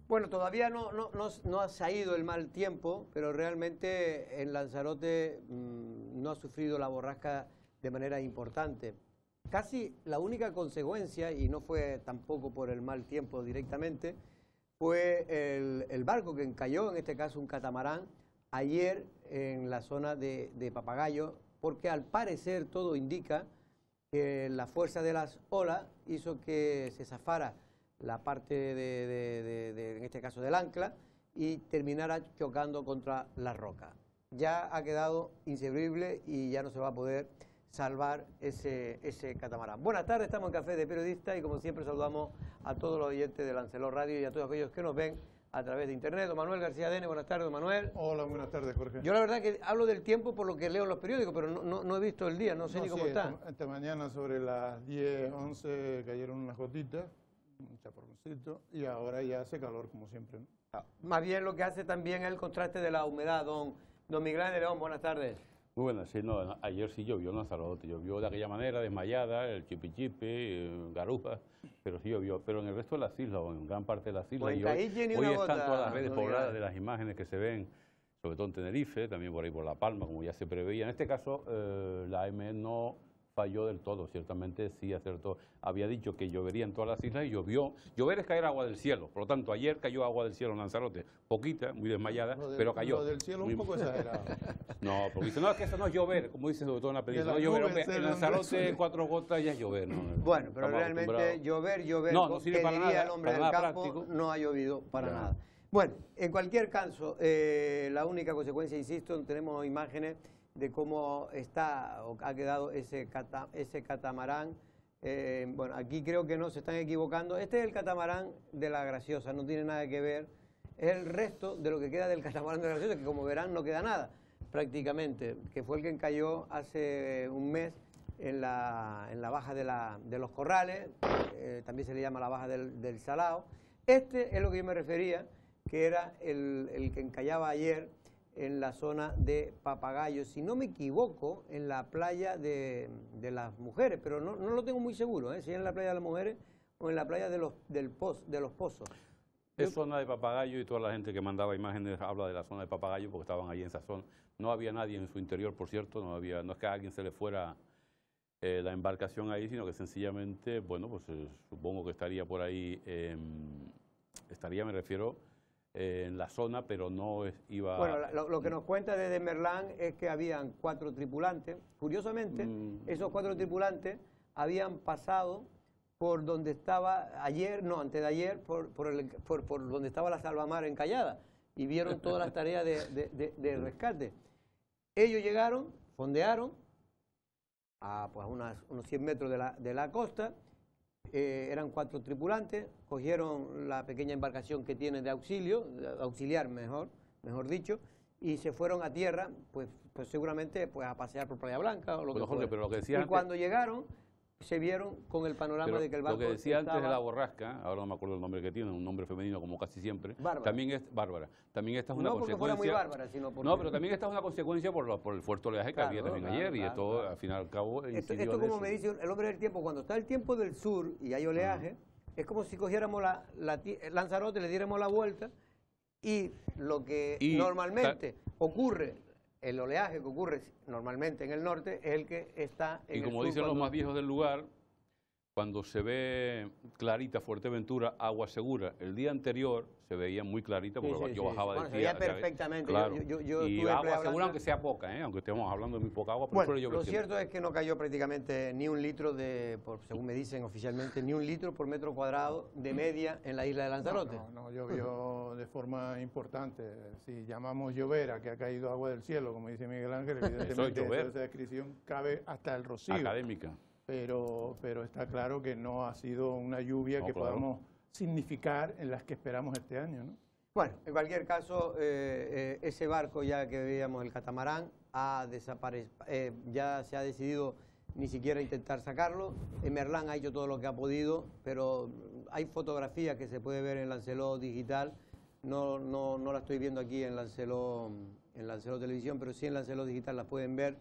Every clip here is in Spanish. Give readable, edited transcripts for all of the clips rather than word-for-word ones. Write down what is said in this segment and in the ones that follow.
Bueno, todavía no ha ido el mal tiempo, pero realmente en Lanzarote no ha sufrido la borrasca de manera importante. Casi la única consecuencia, y no fue tampoco por el mal tiempo directamente, fue el barco que encalló, en este caso un catamarán, ayer en la zona de Papagayo, porque al parecer todo indica que la fuerza de las olas hizo que se zafara la parte en este caso del ancla, y terminara chocando contra la roca. Ya ha quedado inservible y ya no se va a poder salvar ese catamarán. Buenas tardes, estamos en Café de Periodista y como siempre saludamos a todos los oyentes de Lancelot Radio y a todos aquellos que nos ven a través de internet. Don Manuel García Dene, buenas tardes, don Manuel. Hola, buenas tardes, Jorge. Yo la verdad que hablo del tiempo por lo que leo en los periódicos, pero no he visto el día, no sé ni cómo está. Esta mañana sobre las 10, 11 cayeron unas gotitas, un chaparroncito, y ahora ya hace calor como siempre, ¿no? Más bien lo que hace también es el contraste de la humedad. Don Miguel de León, buenas tardes. Muy buenas, sí, no, ayer sí llovió en Lanzarote, llovió de aquella manera, desmayada, el chipi-chipi, garujas, pero sí llovió, pero en el resto de las islas, o en gran parte de las islas, Pues hoy están todas las redes no pobladas de las imágenes que se ven, sobre todo en Tenerife, también por ahí por La Palma, como ya se preveía. En este caso, la AEMET no falló del todo, ciertamente sí acertó. Había dicho que llovería en todas las islas y llovió. Llover es caer agua del cielo, por lo tanto, ayer cayó agua del cielo en Lanzarote, poquita, muy desmayada, pero cayó. Lo del cielo un poco exagerado. No, porque dice, no, es que eso no es llover, como dice sobre todo en la película. No llover, hombre, en Lanzarote 4 gotas ya es llover, ¿no? Bueno, pero realmente llover, no sirve para nada, el hombre del campo, práctico. No ha llovido para nada. Bueno, en cualquier caso, la única consecuencia, insisto, tenemos imágenes de cómo está o ha quedado ese catamarán. Bueno, aquí creo que no se están equivocando. Este es el catamarán de La Graciosa, no tiene nada que ver. Es el resto de lo que queda del catamarán de La Graciosa, que como verán no queda nada, prácticamente, que fue el que encalló hace un mes en la baja de los Corrales, también se le llama la baja del Salao. Este es lo que yo me refería, que era el que encallaba ayer en la zona de Papagayo, si no me equivoco, en la playa de las Mujeres, pero no lo tengo muy seguro, si es en la playa de las Mujeres o en la playa de los Pozos. Es zona de Papagayo y toda la gente que mandaba imágenes habla de la zona de Papagayo porque estaban allí en esa zona. No había nadie en su interior, por cierto, no es que a alguien se le fuera la embarcación ahí, sino que sencillamente, bueno, pues supongo que estaría por ahí, me refiero, en la zona, pero no iba... Bueno, lo que nos cuenta desde Merlán es que habían 4 tripulantes. Curiosamente, esos 4 tripulantes habían pasado por donde estaba antes de ayer, por donde estaba la salvamar encallada, y vieron todas las tareas de rescate. Ellos llegaron, fondearon a pues, unos 100 metros de la costa. Eran 4 tripulantes, cogieron la pequeña embarcación que tienen de auxiliar mejor dicho, y se fueron a tierra, pues seguramente pues, a pasear por Playa Blanca o lo que fuera. Pero lo que decía y antes, cuando llegaron, se vieron con el panorama de que el barco lo que decía estaba... antes de la borrasca, ahora no me acuerdo el nombre que tiene, un nombre femenino como casi siempre, Bárbara. También esta es una consecuencia... No porque fuera muy bárbara, sino porque... No, pero también esta es una consecuencia por el fuerte oleaje que había también ayer, y esto, al fin y al cabo, esto como me dice el hombre del tiempo, cuando está el tiempo del sur y hay oleaje, es como si cogiéramos Lanzarote, le diéramos la vuelta, y lo que normalmente ocurre, el oleaje que ocurre normalmente en el norte, es el que está en el sur. Y como dicen los más viejos del lugar, cuando se ve clarita Fuerteventura, agua segura. El día anterior se veía muy clarita porque yo bajaba del día. Se veía perfectamente. Claro. Yo y agua segura, aunque sea poca, aunque estemos hablando de muy poca agua. Bueno, lo cierto es que no cayó prácticamente ni un litro según me dicen oficialmente, ni un litro por metro cuadrado de media en la isla de Lanzarote. No, llovió de forma importante. Si llamamos llover a que ha caído agua del cielo, como dice Miguel Ángel, evidentemente esa descripción cabe hasta el rocío. Académica. Pero está claro que no ha sido una lluvia que podamos significar en las que esperamos este año, ¿no? Bueno, en cualquier caso, ese barco ya que veíamos, el catamarán, ya se ha decidido ni siquiera intentar sacarlo. Merlán ha hecho todo lo que ha podido, pero hay fotografías que se puede ver en Lancelot Digital. No la estoy viendo aquí en Lancelot Televisión, pero sí en Lancelot Digital las pueden ver.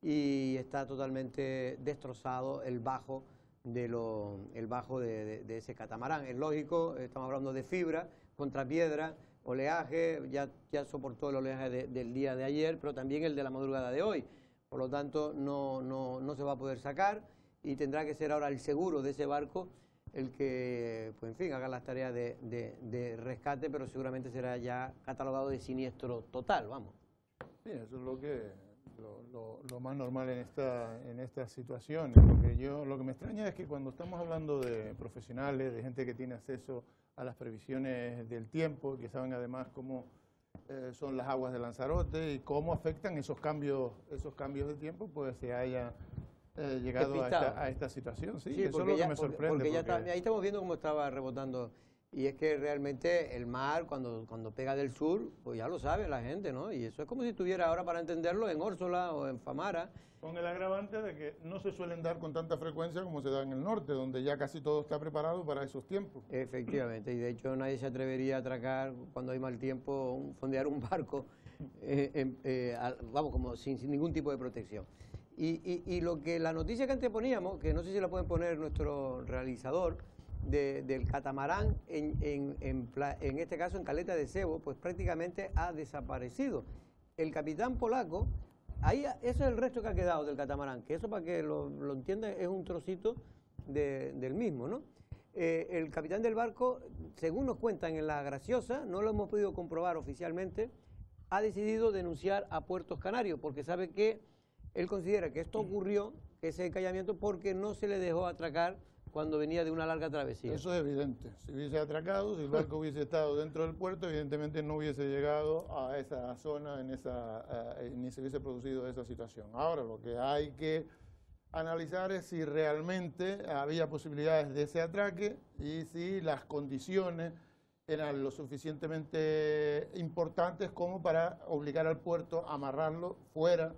Y está totalmente destrozado el bajo de ese catamarán. Es lógico, estamos hablando de fibra, contrapiedra, oleaje, ya soportó el oleaje del día de ayer, pero también el de la madrugada de hoy. Por lo tanto, no se va a poder sacar y tendrá que ser ahora el seguro de ese barco el que, pues en fin, haga las tareas de rescate, pero seguramente será ya catalogado de siniestro total, vamos. Sí, eso es lo más normal en estas situaciones. Lo que me extraña es que cuando estamos hablando de profesionales, de gente que tiene acceso a las previsiones del tiempo, que saben además cómo son las aguas de Lanzarote y cómo afectan esos cambios de tiempo, pues se haya llegado a esta situación. Sí, eso es lo que me sorprende. Ahí estamos viendo cómo estaba rebotando. Y es que realmente el mar, cuando pega del sur, pues ya lo sabe la gente, ¿no? Y eso es como si estuviera ahora, para entenderlo, en Órsola o en Famara. Con el agravante de que no se suelen dar con tanta frecuencia como se da en el norte, donde ya casi todo está preparado para esos tiempos. Efectivamente, y de hecho nadie se atrevería a atracar cuando hay mal tiempo, fondear un barco, vamos, como sin ningún tipo de protección. Y la noticia que anteponíamos, que no sé si la pueden poner nuestro realizador, del catamarán, en este caso en Caleta de Cebo, pues prácticamente ha desaparecido. El capitán polaco, ahí eso es el resto que ha quedado del catamarán, que eso, para que lo entiendan, es un trocito del mismo, ¿no? El capitán del barco, según nos cuentan en La Graciosa, no lo hemos podido comprobar oficialmente, ha decidido denunciar a Puertos Canarios, porque sabe que él considera que esto ocurrió, ese encallamiento, porque no se le dejó atracar cuando venía de una larga travesía. Eso es evidente. Si hubiese atracado, si el barco hubiese estado dentro del puerto, evidentemente no hubiese llegado a esa zona, ni se hubiese producido esa situación. Ahora, lo que hay que analizar es si realmente había posibilidades de ese atraque y si las condiciones eran lo suficientemente importantes como para obligar al puerto a amarrarlo fuera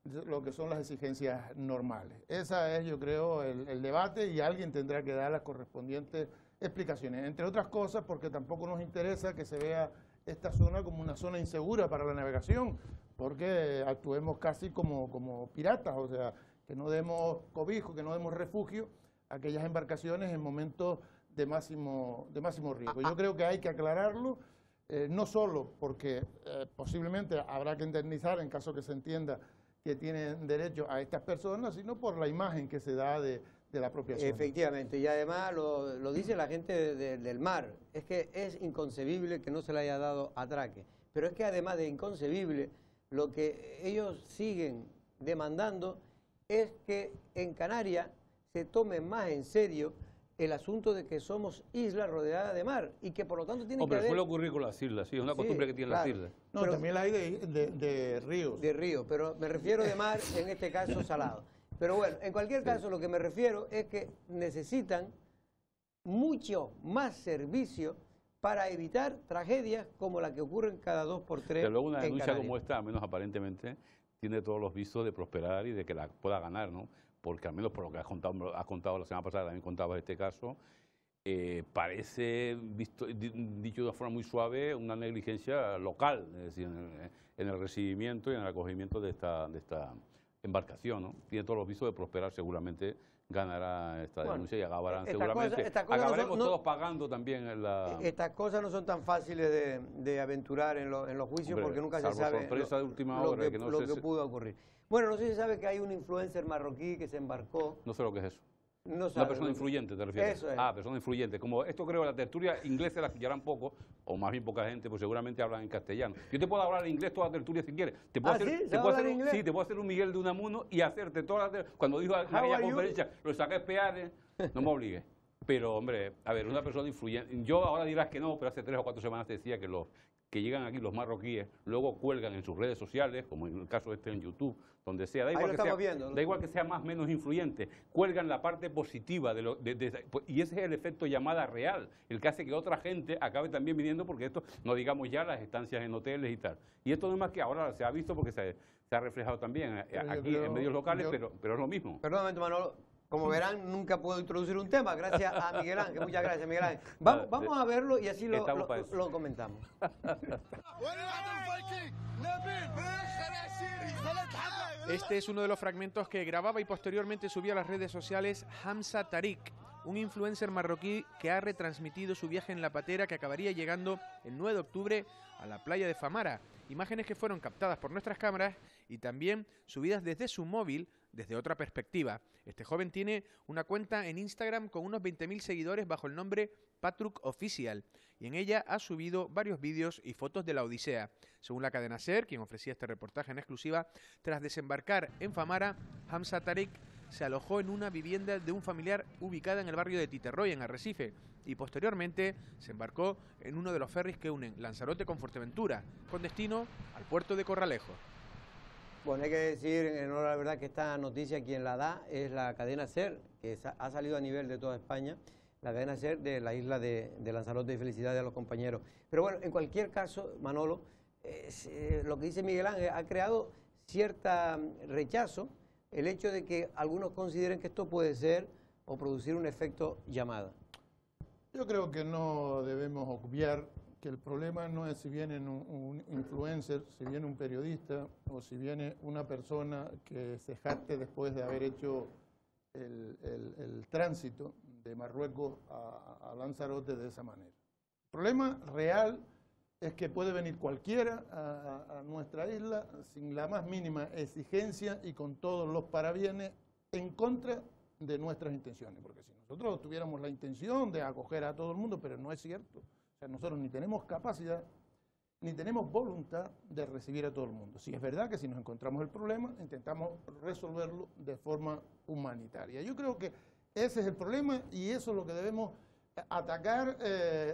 de lo que son las exigencias normales. Esa es, yo creo, el debate, y alguien tendrá que dar las correspondientes explicaciones. Entre otras cosas, porque tampoco nos interesa que se vea esta zona como una zona insegura para la navegación, porque actuemos casi como piratas, o sea, que no demos cobijo, que no demos refugio a aquellas embarcaciones en momentos de máximo riesgo. Yo creo que hay que aclararlo, no solo porque posiblemente habrá que indemnizar en caso que se entienda que tienen derecho a estas personas, sino por la imagen que se da de la propia zona. Efectivamente, y además lo dice la gente del mar, es que es inconcebible que no se le haya dado atraque, pero es que además de inconcebible, lo que ellos siguen demandando es que en Canarias se tome más en serio el asunto de que somos islas rodeadas de mar y que por lo tanto tiene que haber... suele ocurrir con las islas, sí, es una costumbre que tienen las islas. No, pero también la hay de ríos. De ríos, pero me refiero de mar, en este caso salado. Pero bueno, en cualquier caso lo que me refiero es que necesitan mucho más servicio para evitar tragedias como la que ocurren cada 2 por 3 Pero luego una denuncia como esta, al menos aparentemente, tiene todos los visos de prosperar y de que la pueda ganar, ¿no? Porque al menos por lo que has contado la semana pasada, también contabas este caso, parece, dicho de una forma muy suave, una negligencia local, es decir, en el recibimiento y en el acogimiento de esta embarcación, ¿no? Tiene todos los visos de prosperar, seguramente ganará esta denuncia y acabarán seguramente. Acabaremos todos pagando también Estas cosas no son tan fáciles de aventurar en los juicios. Hombre, porque nunca se sabe sorpresa de última hora, lo que pudo ocurrir. Bueno, no sé si sabe que hay un influencer marroquí que se embarcó. No sé lo que es eso. No sabe, una persona influyente, ¿te refieres? Eso es. Ah, persona influyente. Como esto creo que la tertulia inglesa la escucharán poco, o más bien poca gente, pues seguramente hablan en castellano. Yo te puedo hablar en inglés toda la tertulia si quieres. Te puedo ¿sí? ¿Te puedo hacer sí, te puedo hacer un Miguel de Unamuno y hacerte todas las... Cuando dijo en aquella conferencia, lo saqué a espear, no me obligues. Pero, hombre, a ver, una persona influyente... Yo ahora dirás que no, pero hace 3 o 4 semanas te decía que llegan aquí los marroquíes, luego cuelgan en sus redes sociales, como en el caso este en YouTube, donde sea, da igual que sea más o menos influyente, cuelgan la parte positiva y ese es el efecto llamada real, el que hace que otra gente acabe también viniendo, porque esto, no digamos ya las estancias en hoteles y tal. Y esto no es más que ahora se ha visto porque se ha reflejado también aquí en medios locales, pero es lo mismo. Perdóname, Manolo. Como verán, nunca puedo introducir un tema, gracias a Miguel Ángel. Muchas gracias, Miguel Ángel. Vamos a verlo y así lo comentamos. Este es uno de los fragmentos que grababa y posteriormente subía a las redes sociales Hamza Tariq, un influencer marroquí que ha retransmitido su viaje en la patera que acabaría llegando el 9 de octubre a la playa de Famara. Imágenes que fueron captadas por nuestras cámaras y también subidas desde su móvil desde otra perspectiva. Este joven tiene una cuenta en Instagram con unos 20.000 seguidores bajo el nombre Patruk Official y en ella ha subido varios vídeos y fotos de la odisea. Según la cadena SER, quien ofrecía este reportaje en exclusiva, tras desembarcar en Famara, Hamza Tariq se alojó en una vivienda de un familiar ubicada en el barrio de Titerroy, en Arrecife, y posteriormente se embarcó en uno de los ferries que unen Lanzarote con Fuerteventura, con destino al puerto de Corralejo. Bueno, hay que decir en honor a la verdad que esta noticia quien la da es la cadena SER, que ha salido a nivel de toda España, la cadena SER de la isla de Lanzarote, y felicidades a los compañeros. Pero bueno, en cualquier caso, Manolo, lo que dice Miguel Ángel ha creado cierta rechazo el hecho de que algunos consideren que esto puede ser o producir un efecto llamada. Yo creo que no debemos obviar que el problema no es si viene un influencer, si viene un periodista o si viene una persona que se jacte después de haber hecho el tránsito de Marruecos a Lanzarote de esa manera. El problema real es que puede venir cualquiera a nuestra isla sin la más mínima exigencia y con todos los parabienes en contra de nuestras intenciones, porque si nosotros tuviéramos la intención de acoger a todo el mundo, pero no es cierto, o sea, nosotros ni tenemos capacidad ni tenemos voluntad de recibir a todo el mundo. Sí es verdad que si nos encontramos el problema, intentamos resolverlo de forma humanitaria. Yo creo que ese es el problema y eso es lo que debemos atacar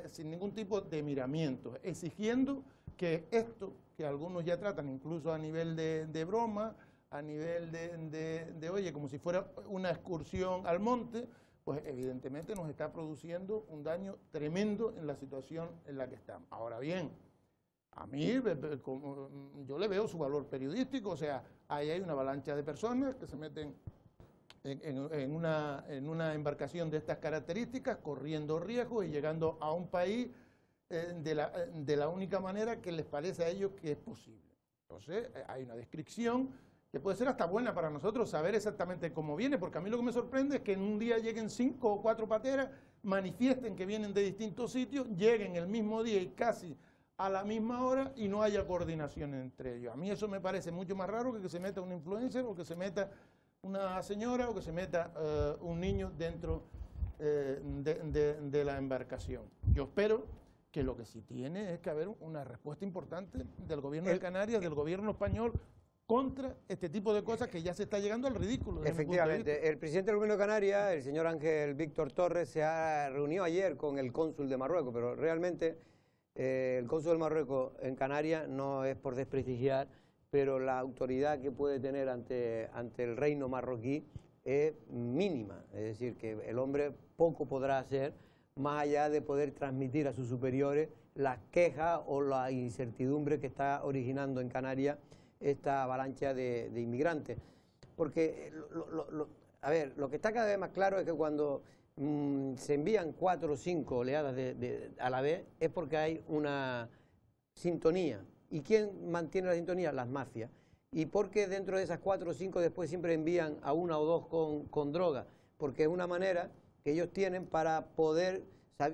sin ningún tipo de miramiento, exigiendo que esto, que algunos ya tratan incluso a nivel de broma, a nivel de oye, como si fuera una excursión al monte, pues evidentemente nos está produciendo un daño tremendo en la situación en la que estamos. Ahora bien, a mí, yo le veo su valor periodístico, o sea, ahí hay una avalancha de personas que se meten en una embarcación de estas características, corriendo riesgos y llegando a un país de la única manera que les parece a ellos que es posible. Entonces, hay una descripción que puede ser hasta buena para nosotros saber exactamente cómo viene, porque a mí lo que me sorprende es que en un día lleguen 5 o 4 pateras, manifiesten que vienen de distintos sitios, lleguen el mismo día y casi a la misma hora y no haya coordinación entre ellos. A mí eso me parece mucho más raro que se meta un influencer o que se meta una señora o que se meta un niño dentro de la embarcación. Yo espero que lo que sí tiene es que haber una respuesta importante del gobierno de Canarias, del gobierno español, contra este tipo de cosas que ya se está llegando al ridículo. Efectivamente, el presidente del gobierno de Canarias, el señor Ángel Víctor Torres, se ha reunido ayer con el cónsul de Marruecos, pero realmente el cónsul de Marruecos en Canarias no es por desprestigiar, pero la autoridad que puede tener ante el reino marroquí es mínima, es decir, que el hombre poco podrá hacer más allá de poder transmitir a sus superiores las quejas o la incertidumbre que está originando en Canarias esta avalancha de inmigrantes. Porque, a ver, lo que está cada vez más claro es que cuando se envían 4 o 5 oleadas a la vez es porque hay una sintonía. ¿Y quién mantiene la sintonía? Las mafias. ¿Y por qué dentro de esas 4 o 5 después siempre envían a 1 o 2 con droga? Porque es una manera que ellos tienen para poder,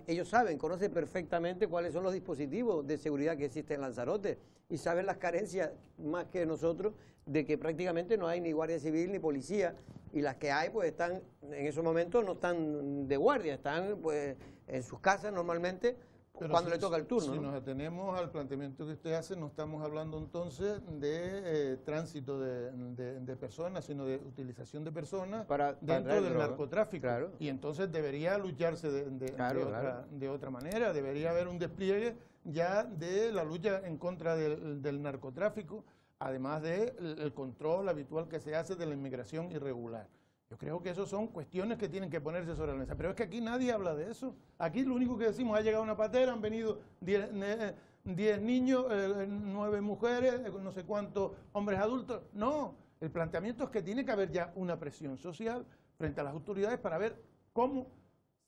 ellos saben, conocen perfectamente cuáles son los dispositivos de seguridad que existen en Lanzarote y saben las carencias más que nosotros de que prácticamente no hay ni guardia civil ni policía y las que hay pues están, en esos momentos no están de guardia, están pues en sus casas normalmente. Pero cuando le toca el turno. Si nos atenemos al planteamiento que usted hace, no estamos hablando entonces de tránsito de personas, sino de utilización de personas dentro del narcotráfico. Claro. Y entonces debería lucharse de otra manera, debería haber un despliegue ya de la lucha en contra del narcotráfico, además del control habitual que se hace de la inmigración irregular. Yo creo que eso son cuestiones que tienen que ponerse sobre la mesa. Pero es que aquí nadie habla de eso. Aquí lo único que decimos, ha llegado una patera, han venido 10 niños, 9 mujeres, no sé cuántos hombres adultos. No, el planteamiento es que tiene que haber ya una presión social frente a las autoridades para ver cómo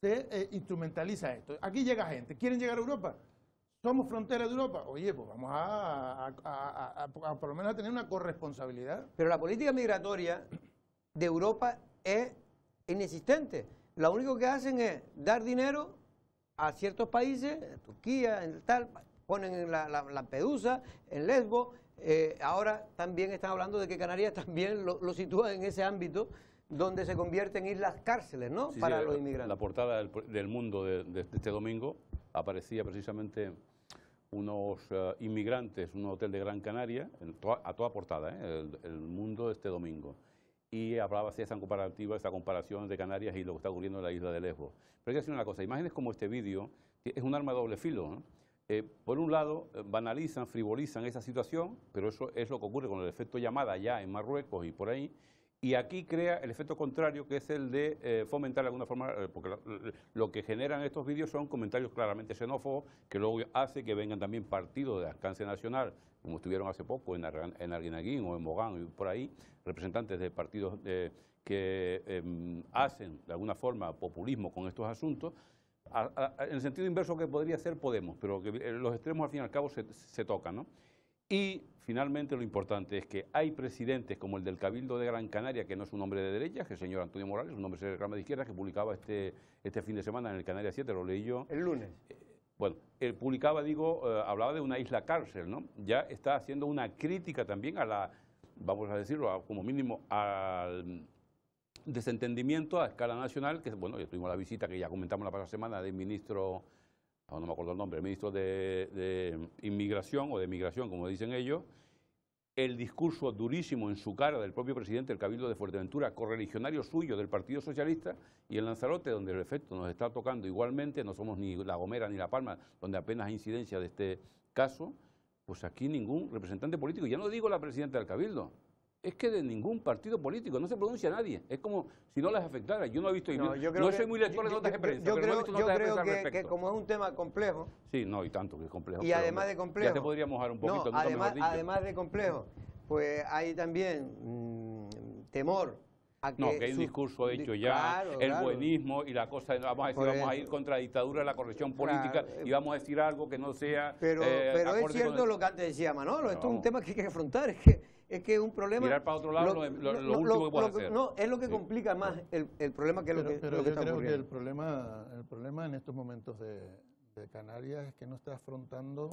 se instrumentaliza esto. Aquí llega gente, ¿quieren llegar a Europa? ¿Somos frontera de Europa? Oye, pues vamos a por lo menos a tener una corresponsabilidad. Pero la política migratoria de Europa es inexistente. lo único que hacen es dar dinero a ciertos países, Turquía, en tal, ponen en Lampedusa, en Lesbos. Ahora también están hablando de que Canarias también lo sitúa en ese ámbito donde se convierte en islas cárceles, ¿no? Sí, para sí, los inmigrantes. La portada del Mundo de este domingo aparecía precisamente unos inmigrantes, un hotel de Gran Canaria, a toda portada, el Mundo de este domingo. Y hablaba de esa comparativa, esa comparación de Canarias y lo que está ocurriendo en la isla de Lesbos. Pero hay que decir una cosa, imágenes como este vídeo es un arma de doble filo, ¿no? Por un lado, banalizan, frivolizan esa situación, pero eso es lo que ocurre con el efecto llamada ya en Marruecos y por ahí. Y aquí crea el efecto contrario, que es el de fomentar de alguna forma, porque lo que generan estos vídeos son comentarios claramente xenófobos, que luego hace que vengan también partidos de alcance nacional, como estuvieron hace poco en Arguineguín o en Mogán y por ahí, representantes de partidos que hacen de alguna forma populismo con estos asuntos, en el sentido inverso que podría ser Podemos, pero que los extremos al fin y al cabo se tocan, ¿no? Y finalmente lo importante es que hay presidentes como el del Cabildo de Gran Canaria, que no es un hombre de derecha, que es el señor Antonio Morales, un hombre de rama de izquierda, que publicaba este fin de semana en el Canarias 7, lo leí yo. El lunes. Bueno, él publicaba, hablaba de una isla cárcel, ¿no? Ya está haciendo una crítica también a la, vamos a decirlo, como mínimo al desentendimiento a escala nacional, que bueno, ya tuvimos la visita que ya comentamos la pasada semana del ministro, no me acuerdo el nombre, el ministro de Inmigración o de Migración, como dicen ellos, el discurso durísimo en su cara del propio presidente del Cabildo de Fuerteventura, correligionario suyo del Partido Socialista, y en Lanzarote, donde el efecto nos está tocando igualmente, no somos ni La Gomera ni La Palma, donde apenas hay incidencia de este caso, pues aquí ningún representante político, ya no digo la presidenta del Cabildo, es que de ningún partido político, no se pronuncia nadie, es como si no les afectara. Yo no he visto, no soy muy lector de notas de prensa, yo pero creo, no he visto notas de prensa al que respecto. como es un tema complejo, sí, no, y tanto que es complejo. y además de complejo, ya te podría mojar un poquito, no, además de complejo, pues hay también temor a que... No, que hay un discurso hecho ya, claro, el buenismo y la cosa, vamos a decir, vamos a ir contra la dictadura de la corrección política y vamos a decir algo que no sea... Pero es cierto lo que antes decía Manolo, esto es un tema que hay que afrontar, es que es un problema... Mirar para otro lado lo último que puede hacer. No, es lo que complica más el problema que lo que está ocurriendo. Pero yo creo que el problema en estos momentos de Canarias es que no está afrontando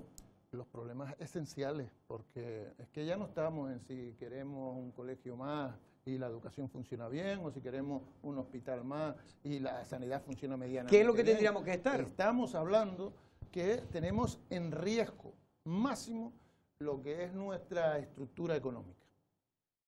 los problemas esenciales, porque es que ya no estamos en si queremos un colegio más y la educación funciona bien, o si queremos un hospital más y la sanidad funciona medianamente bien. ¿Qué es lo que tendríamos que estar? Estamos hablando que tenemos en riesgo máximo lo que es nuestra estructura económica.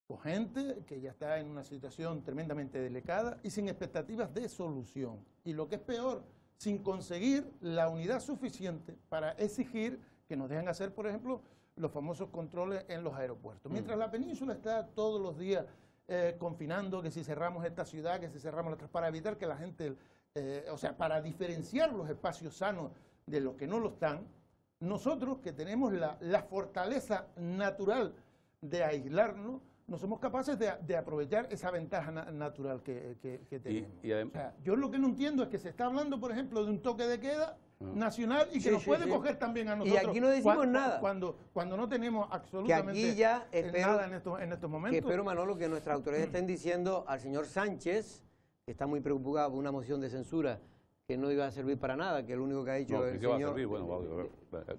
Con gente que ya está en una situación tremendamente delicada y sin expectativas de solución. Y lo que es peor, sin conseguir la unidad suficiente para exigir que nos dejen hacer, por ejemplo, los famosos controles en los aeropuertos. Mientras la península está todos los días confinando, que si cerramos esta ciudad, que si cerramos la otra, para evitar que la gente, o sea, para diferenciar los espacios sanos de los que no lo están, nosotros que tenemos la fortaleza natural de aislarnos, no somos capaces de aprovechar esa ventaja natural que tenemos. O sea, yo lo que no entiendo es que se está hablando, por ejemplo, de un toque de queda nacional y que nos puede coger también a nosotros. Y aquí no decimos nada. Cuando no tenemos absolutamente que aquí ya nada en estos momentos. Que espero, Manolo, que nuestras autoridades estén diciendo al señor Sánchez, que está muy preocupado por una moción de censura que no iba a servir para nada, que lo único que ha dicho el señor... Va a servir? Bueno,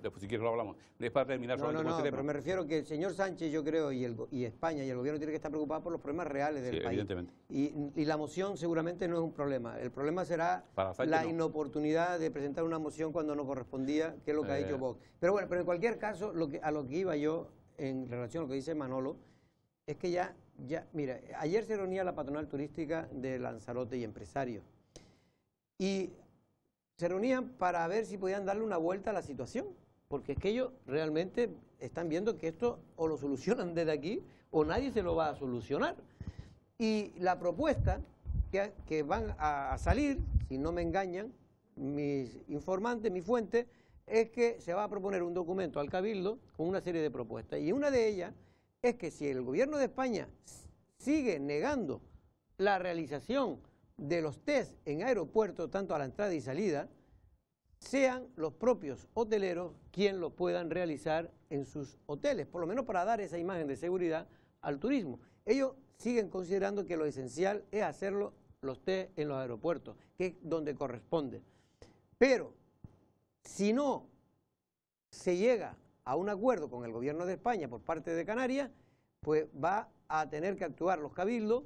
después si quieres lo hablamos. Es para terminar solamente con este tema. Pero me refiero que el señor Sánchez, yo creo, y España y el gobierno tiene que estar preocupados por los problemas reales del país. Evidentemente. Y la moción seguramente no es un problema. El problema será la inoportunidad de presentar una moción cuando no correspondía, que es lo que ha dicho Vox. Pero bueno, pero en cualquier caso, a lo que iba yo en relación a lo que dice Manolo, es que ya, mira, ayer se reunía la patronal turística de Lanzarote y empresarios. Y se reunían para ver si podían darle una vuelta a la situación, porque es que ellos realmente están viendo que esto o lo solucionan desde aquí o nadie se lo va a solucionar. Y la propuesta que van a salir, si no me engañan mis informantes, mi fuente, es que se va a proponer un documento al Cabildo con una serie de propuestas. Y una de ellas es que si el gobierno de España sigue negando la realización de los test en aeropuertos, tanto a la entrada y salida, sean los propios hoteleros quienes lo puedan realizar en sus hoteles, por lo menos para dar esa imagen de seguridad al turismo. Ellos siguen considerando que lo esencial es hacerlo los test en los aeropuertos, que es donde corresponde. Pero si no se llega a un acuerdo con el gobierno de España por parte de Canarias, pues va a tener que actuar los cabildos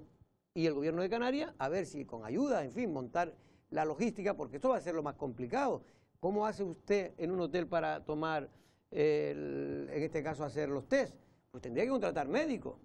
y el gobierno de Canarias a ver si con ayuda, en fin, montar la logística, porque esto va a ser lo más complicado. ¿Cómo hace usted en un hotel para tomar, en este caso, hacer los test? Pues tendría que contratar médicos.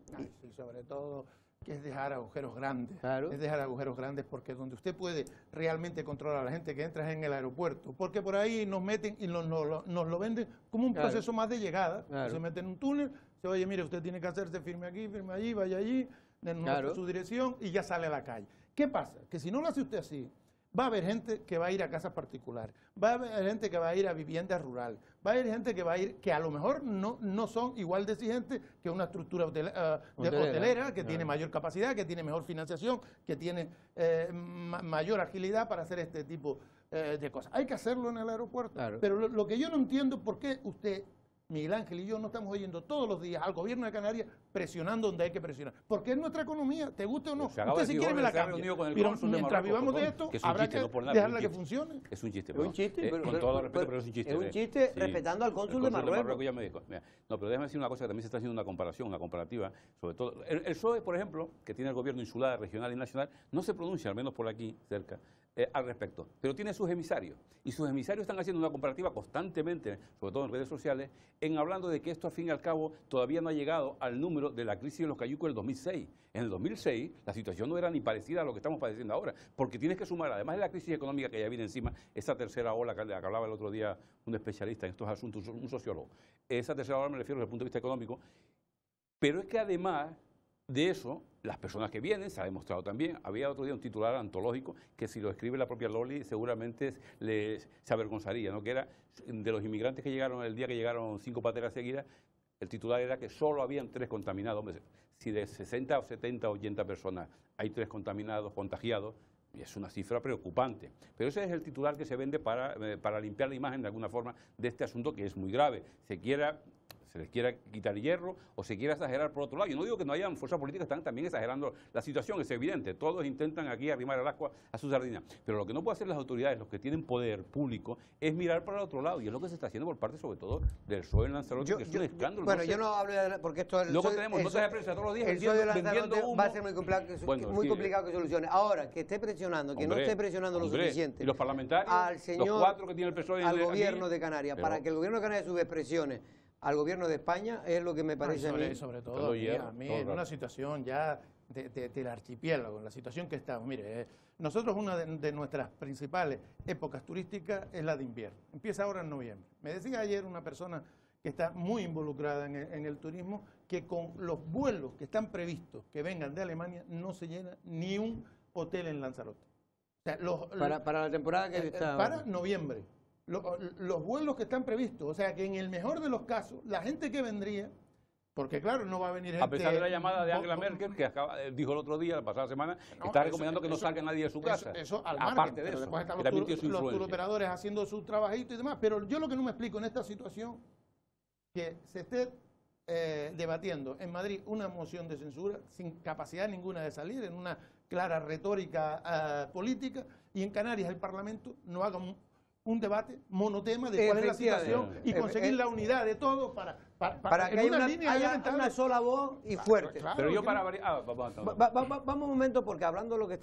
Sí, sobre todo que es dejar agujeros grandes. Claro. Es dejar agujeros grandes porque donde usted puede realmente controlar a la gente que entra es en el aeropuerto. Porque por ahí nos meten y nos lo venden como un proceso más de llegada. Claro. Se mete en un túnel, se oye, mire, usted tiene que hacerse, firme aquí, firme allí, vaya allí, denota su dirección y ya sale a la calle. ¿Qué pasa? Que si no lo hace usted así, va a haber gente que va a ir a casas particulares, va a haber gente que va a ir a viviendas rurales, va a haber gente que va a ir, que a lo mejor no son igual de exigentes que una estructura hotelera que tiene mayor capacidad, que tiene mejor financiación, que tiene mayor agilidad para hacer este tipo de cosas. Hay que hacerlo en el aeropuerto. Claro. Pero lo que yo no entiendo, ¿por qué usted, Miguel Ángel y yo, no estamos oyendo todos los días al gobierno de Canarias presionando donde hay que presionar? Porque es nuestra economía, te guste o no. Usted si quiere me la cambia. Pero mientras vivamos de esto, habrá que dejarla que funcione. Es un chiste. Es un chiste, con todo respeto, pero es un chiste. Es un chiste respetando al cónsul de Marruecos. Ya me dijo. No, pero déjame decir una cosa, que también se está haciendo una comparación, una comparativa, sobre todo. El PSOE, por ejemplo, que tiene el gobierno insular, regional y nacional, no se pronuncia, al menos por aquí, cerca, al respecto. Pero tiene sus emisarios. Y sus emisarios están haciendo una comparativa constantemente, sobre todo en redes sociales, en hablando de que esto, al fin y al cabo, todavía no ha llegado al número de la crisis de los cayucos del 2006. En el 2006, la situación no era ni parecida a lo que estamos padeciendo ahora, porque tienes que sumar, además de la crisis económica que ya viene encima, esa tercera ola que hablaba el otro día un especialista en estos asuntos, un sociólogo. Esa tercera ola me refiero desde el punto de vista económico, pero es que además de eso, las personas que vienen, se ha demostrado también, había otro día un titular antológico que si lo escribe la propia Loli seguramente se avergonzaría, ¿no? Que era de los inmigrantes que llegaron, el día que llegaron 5 pateras seguidas, el titular era que solo habían 3 contaminados. Hombre, si de 60 o 70 o 80 personas hay 3 contaminados, contagiados, y es una cifra preocupante. Pero ese es el titular que se vende para limpiar la imagen de alguna forma de este asunto que es muy grave. Se les quiera quitar hierro o se quiera exagerar por otro lado. Yo no digo que no hayan fuerzas políticas que están también exagerando la situación, es evidente, todos intentan aquí arrimar el agua a su sardina, pero lo que no pueden hacer las autoridades, los que tienen poder público, es mirar para el otro lado, y es lo que se está haciendo por parte sobre todo del PSOE en Lanzarote, que es un escándalo. Bueno, yo no hablo de porque esto es luego tenemos notas de prensa todos los días el PSOE de Lanzarote va a ser muy complicado que solucione. Ahora, que esté presionando, que no esté presionando lo suficiente. Y los parlamentarios, al señor, los 4 que tiene el PSOE al gobierno de Canarias, para que el gobierno de Canarias subpresione al gobierno de España, es lo que me parece a mí. Sobre todo a mí en una situación ya del archipiélago, en la situación que estamos. Mire, nosotros una de nuestras principales épocas turísticas es la de invierno. Empieza ahora en noviembre. Me decía ayer una persona que está muy involucrada en el turismo, que con los vuelos que están previstos que vengan de Alemania no se llena ni un hotel en Lanzarote. O sea, para la temporada que está... Para noviembre. Los vuelos que están previstos, o sea que en el mejor de los casos, la gente que vendría, porque claro, no va a venir gente... A pesar de la llamada de Angela Merkel, que dijo el otro día, la pasada semana, está recomendando que no salga nadie de su casa. Eso al margen, aparte de eso, después están los turoperadores haciendo su trabajito y demás, pero yo lo que no me explico en esta situación, que se esté debatiendo en Madrid una moción de censura sin capacidad ninguna de salir, en una clara retórica política, y en Canarias el Parlamento no haga un debate monotema de cuál es la situación y conseguir la unidad de todos para que haya una sola voz y fuerte. Claro, pero yo para vamos un momento, porque hablando de lo que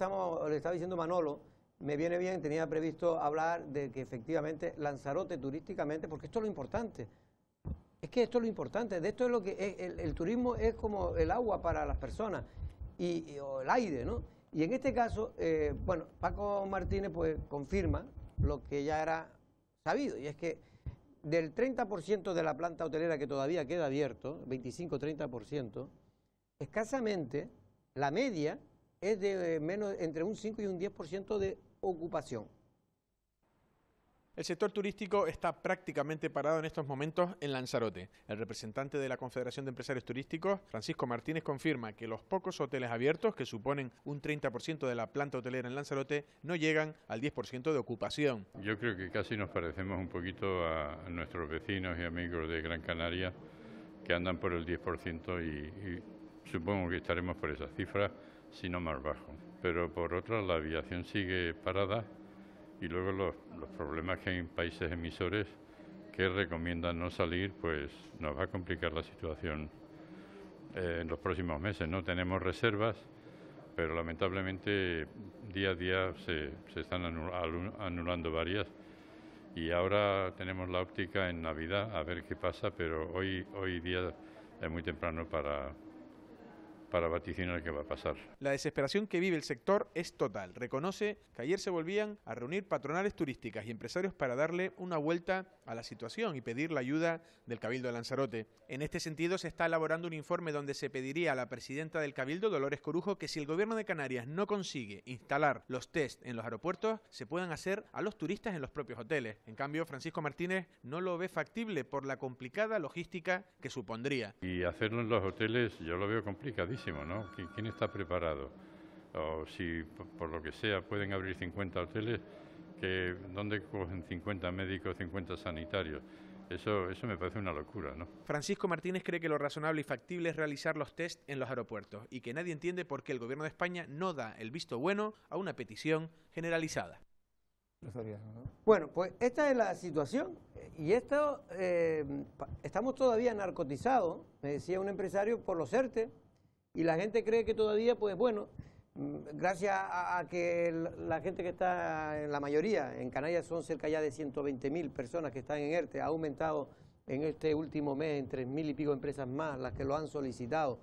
le estaba diciendo Manolo, me viene bien, tenía previsto hablar de que efectivamente Lanzarote turísticamente, porque esto es lo importante. Es que esto es lo importante, de esto es lo que el turismo es como el agua para las personas o el aire, ¿no? Y en este caso, bueno, Paco Martínez pues confirma lo que ya era sabido, y es que del 30% de la planta hotelera que todavía queda abierto, 25-30%, escasamente la media es de menos entre un 5 y un 10% de ocupación. El sector turístico está prácticamente parado en estos momentos en Lanzarote. El representante de la Confederación de Empresarios Turísticos, Francisco Martínez, confirma que los pocos hoteles abiertos, que suponen un 30% de la planta hotelera en Lanzarote, no llegan al 10% de ocupación. Yo creo que casi nos parecemos un poquito a nuestros vecinos y amigos de Gran Canaria, que andan por el 10% y supongo que estaremos por esa cifra, si no más bajo. pero por otra la aviación sigue parada y luego los problemas que hay en países emisores que recomiendan no salir, pues nos va a complicar la situación en los próximos meses. No tenemos reservas, pero lamentablemente día a día se están anulando varias y ahora tenemos la óptica en Navidad a ver qué pasa, pero hoy día es muy temprano para vaticinar qué va a pasar. La desesperación que vive el sector es total. Reconoce que ayer se volvían a reunir patronales turísticas y empresarios para darle una vuelta a la situación y pedir la ayuda del Cabildo de Lanzarote. En este sentido, se está elaborando un informe donde se pediría a la presidenta del Cabildo, Dolores Corujo, que si el Gobierno de Canarias no consigue instalar los test en los aeropuertos, se puedan hacer a los turistas en los propios hoteles. En cambio, Francisco Martínez no lo ve factible por la complicada logística que supondría. Y hacerlo en los hoteles yo lo veo complicadísimo, ¿no? ¿Quién está preparado? O si por lo que sea pueden abrir 50 hoteles, ¿dónde cogen 50 médicos, 50 sanitarios? Eso me parece una locura, ¿no? Francisco Martínez cree que lo razonable y factible es realizar los test en los aeropuertos y que nadie entiende por qué el Gobierno de España no da el visto bueno a una petición generalizada. Bueno, pues esta es la situación y esto estamos todavía narcotizados, me decía un empresario, por los ERTE, y la gente cree que todavía, pues bueno, gracias a que la gente que está, en la mayoría, en Canarias son cerca ya de 120.000 personas que están en ERTE, ha aumentado en este último mes en 3.000 y pico empresas más las que lo han solicitado,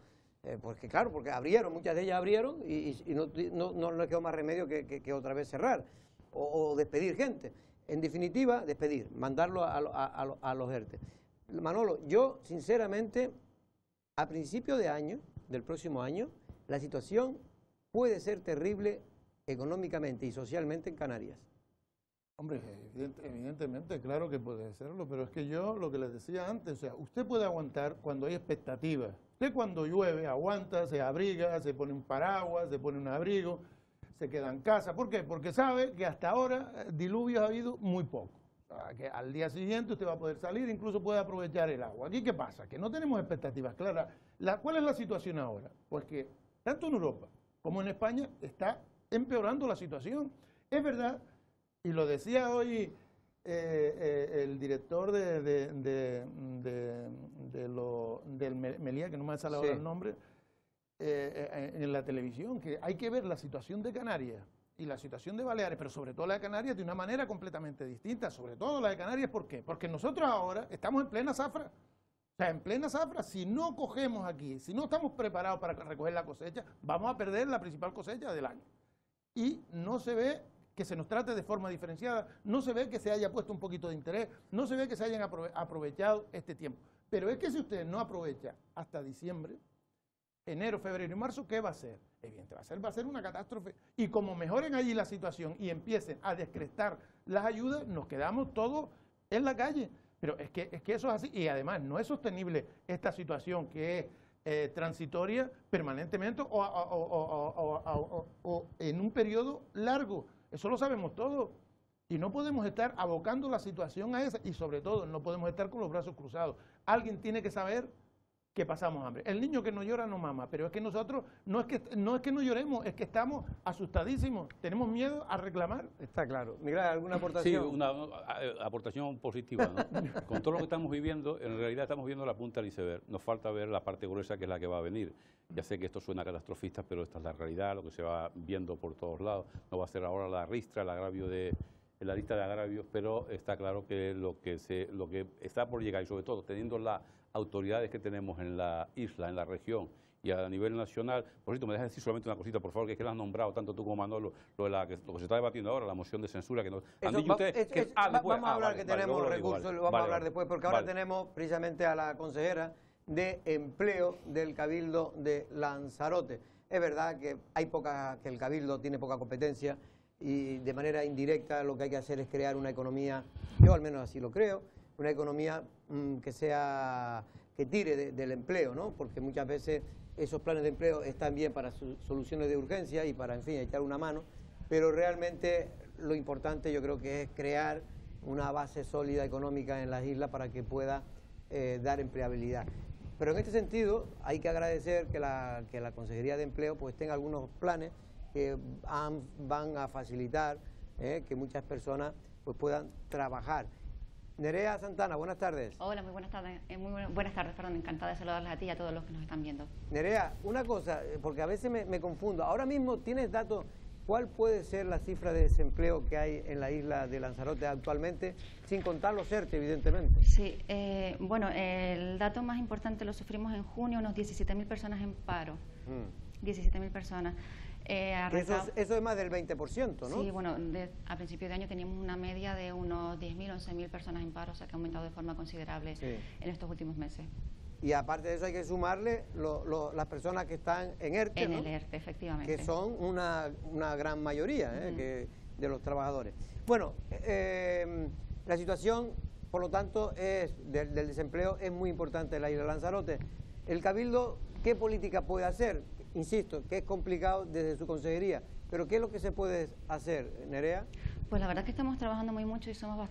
porque claro, porque abrieron, muchas de ellas abrieron y no les quedó más remedio que otra vez cerrar o despedir gente. En definitiva, despedir, mandarlo a los ERTE. Manolo, yo sinceramente, a principio de año, del próximo año, la situación puede ser terrible económicamente y socialmente en Canarias. Hombre, evidentemente, claro que puede serlo, pero es que yo lo que les decía antes, o sea, usted puede aguantar cuando hay expectativas. Usted cuando llueve aguanta, se abriga, se pone un paraguas, se pone un abrigo, se queda en casa. ¿Por qué? Porque sabe que hasta ahora diluvios ha habido muy poco. O sea, que al día siguiente usted va a poder salir, incluso puede aprovechar el agua. ¿Aquí qué pasa? Que no tenemos expectativas claras. ¿Cuál es la situación ahora? Pues que tanto en Europa como en España está empeorando la situación. Es verdad, y lo decía hoy el director del Melía, que no me sale ahora el nombre, en la televisión, que hay que ver la situación de Canarias y la situación de Baleares, pero sobre todo la de Canarias de una manera completamente distinta. Sobre todo la de Canarias, ¿por qué? Porque nosotros ahora estamos en plena zafra. O sea, en plena zafra, si no cogemos aquí, si no estamos preparados para recoger la cosecha, vamos a perder la principal cosecha del año. Y no se ve que se nos trate de forma diferenciada, no se ve que se haya puesto un poquito de interés, no se ve que se hayan aprovechado este tiempo. Pero es que si usted no aprovecha hasta diciembre, enero, febrero y marzo, ¿qué va a ser? Evidentemente va a ser una catástrofe. Y como mejoren allí la situación y empiecen a descrestar las ayudas, nos quedamos todos en la calle. Pero es que eso es así. Y además no es sostenible esta situación que es transitoria permanentemente o en un periodo largo. Eso lo sabemos todos. Y no podemos estar abocando la situación a esa. Y sobre todo no podemos estar con los brazos cruzados. Alguien tiene que saber que pasamos hambre. El niño que no llora no mama, pero es que nosotros no es que no lloremos, es que estamos asustadísimos, tenemos miedo a reclamar. Está claro. Miguel, ¿alguna aportación? Sí, una aportación positiva, ¿no? Con todo lo que estamos viviendo, en realidad estamos viendo la punta del iceberg. Nos falta ver la parte gruesa, que es la que va a venir. Ya sé que esto suena catastrofista, pero esta es la realidad, lo que se va viendo por todos lados. No va a ser ahora la ristra, el agravio de la lista de agravios, pero está claro que lo que está por llegar, y sobre todo teniendo las autoridades que tenemos en la isla, en la región y a nivel nacional. Por cierto, me dejas decir solamente una cosita, por favor, que es que lo has nombrado tanto tú como Manolo, lo que se está debatiendo ahora, la moción de censura que nos han dicho ustedes. Vamos a hablar que tenemos recursos, lo vamos a hablar después, porque ahora tenemos precisamente a la consejera de Empleo del Cabildo de Lanzarote. Es verdad que que el Cabildo tiene poca competencia y de manera indirecta lo que hay que hacer es crear una economía, yo al menos así lo creo, una economía que tire del empleo, ¿no? Porque muchas veces esos planes de empleo están bien para soluciones de urgencia y para, en fin, echar una mano, pero realmente lo importante yo creo que es crear una base sólida económica en las islas para que pueda dar empleabilidad. Pero en este sentido hay que agradecer que la Consejería de Empleo pues tenga algunos planes que van a facilitar que muchas personas pues, puedan trabajar. Nerea Santana, buenas tardes. Hola, muy buenas tardes. Perdón, encantada de saludarles a ti y a todos los que nos están viendo. Nerea, una cosa, porque a veces me confundo. Ahora mismo tienes datos, ¿cuál puede ser la cifra de desempleo que hay en la isla de Lanzarote actualmente, sin contar los ERTE, evidentemente? Sí, bueno, el dato más importante lo sufrimos en junio, unos 17.000 personas en paro. 17.000 personas. Eso es más del 20%, ¿no? Sí, bueno, a principio de año teníamos una media de unos 10.000, 11.000 personas en paro, o sea que ha aumentado de forma considerable en estos últimos meses. Y aparte de eso hay que sumarle las personas que están en ERTE, En ¿no? el ERTE, efectivamente. Que son una gran mayoría de los trabajadores. Bueno, la situación, por lo tanto, del desempleo es muy importante en la isla de Lanzarote. El Cabildo, ¿qué política puede hacer? Insisto, que es complicado desde su consejería, pero ¿qué es lo que se puede hacer, Nerea? Pues la verdad es que estamos trabajando muy mucho y somos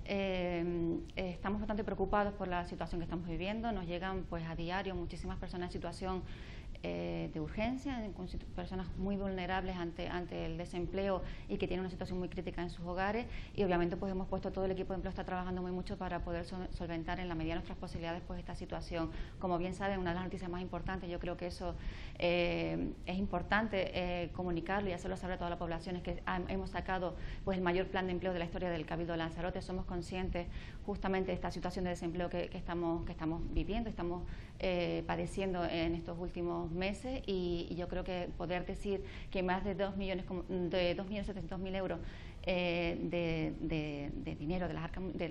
estamos bastante preocupados por la situación que estamos viviendo. Nos llegan pues a diario muchísimas personas en situación de urgencia, personas muy vulnerables ante el desempleo y que tienen una situación muy crítica en sus hogares, y obviamente pues hemos puesto, todo el equipo de empleo está trabajando muy mucho para poder solventar en la medida de nuestras posibilidades pues esta situación. Como bien saben, una de las noticias más importantes, yo creo que eso es importante comunicarlo y hacerlo saber a toda la población, es que hemos sacado pues el mayor plan de empleo de la historia del Cabildo de Lanzarote. Somos conscientes justamente de esta situación de desempleo que estamos viviendo, estamos padeciendo en estos últimos meses, y yo creo que poder decir que más de 2.700.000 euros de dinero de las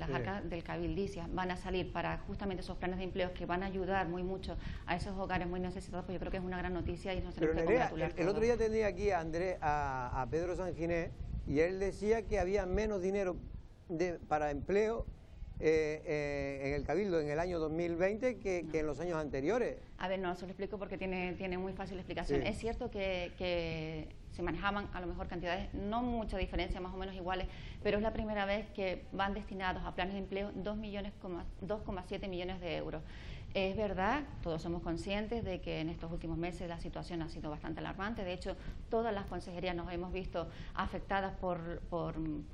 arcas del Cabildicia van a salir para justamente esos planes de empleo que van a ayudar muy mucho a esos hogares muy necesitados, pues yo creo que es una gran noticia y nos tenemos que congratular. El otro día tenía aquí a Pedro Sanginés y él decía que había menos dinero para empleo en el Cabildo en el año 2020 que en los años anteriores. A ver, no, se lo explico porque tiene muy fácil explicación. Sí. Es cierto que se manejaban a lo mejor cantidades, no mucha diferencia, más o menos iguales, pero es la primera vez que van destinados a planes de empleo 2,7 millones de euros. Es verdad, todos somos conscientes de que en estos últimos meses la situación ha sido bastante alarmante. De hecho, todas las consejerías nos hemos visto afectadas por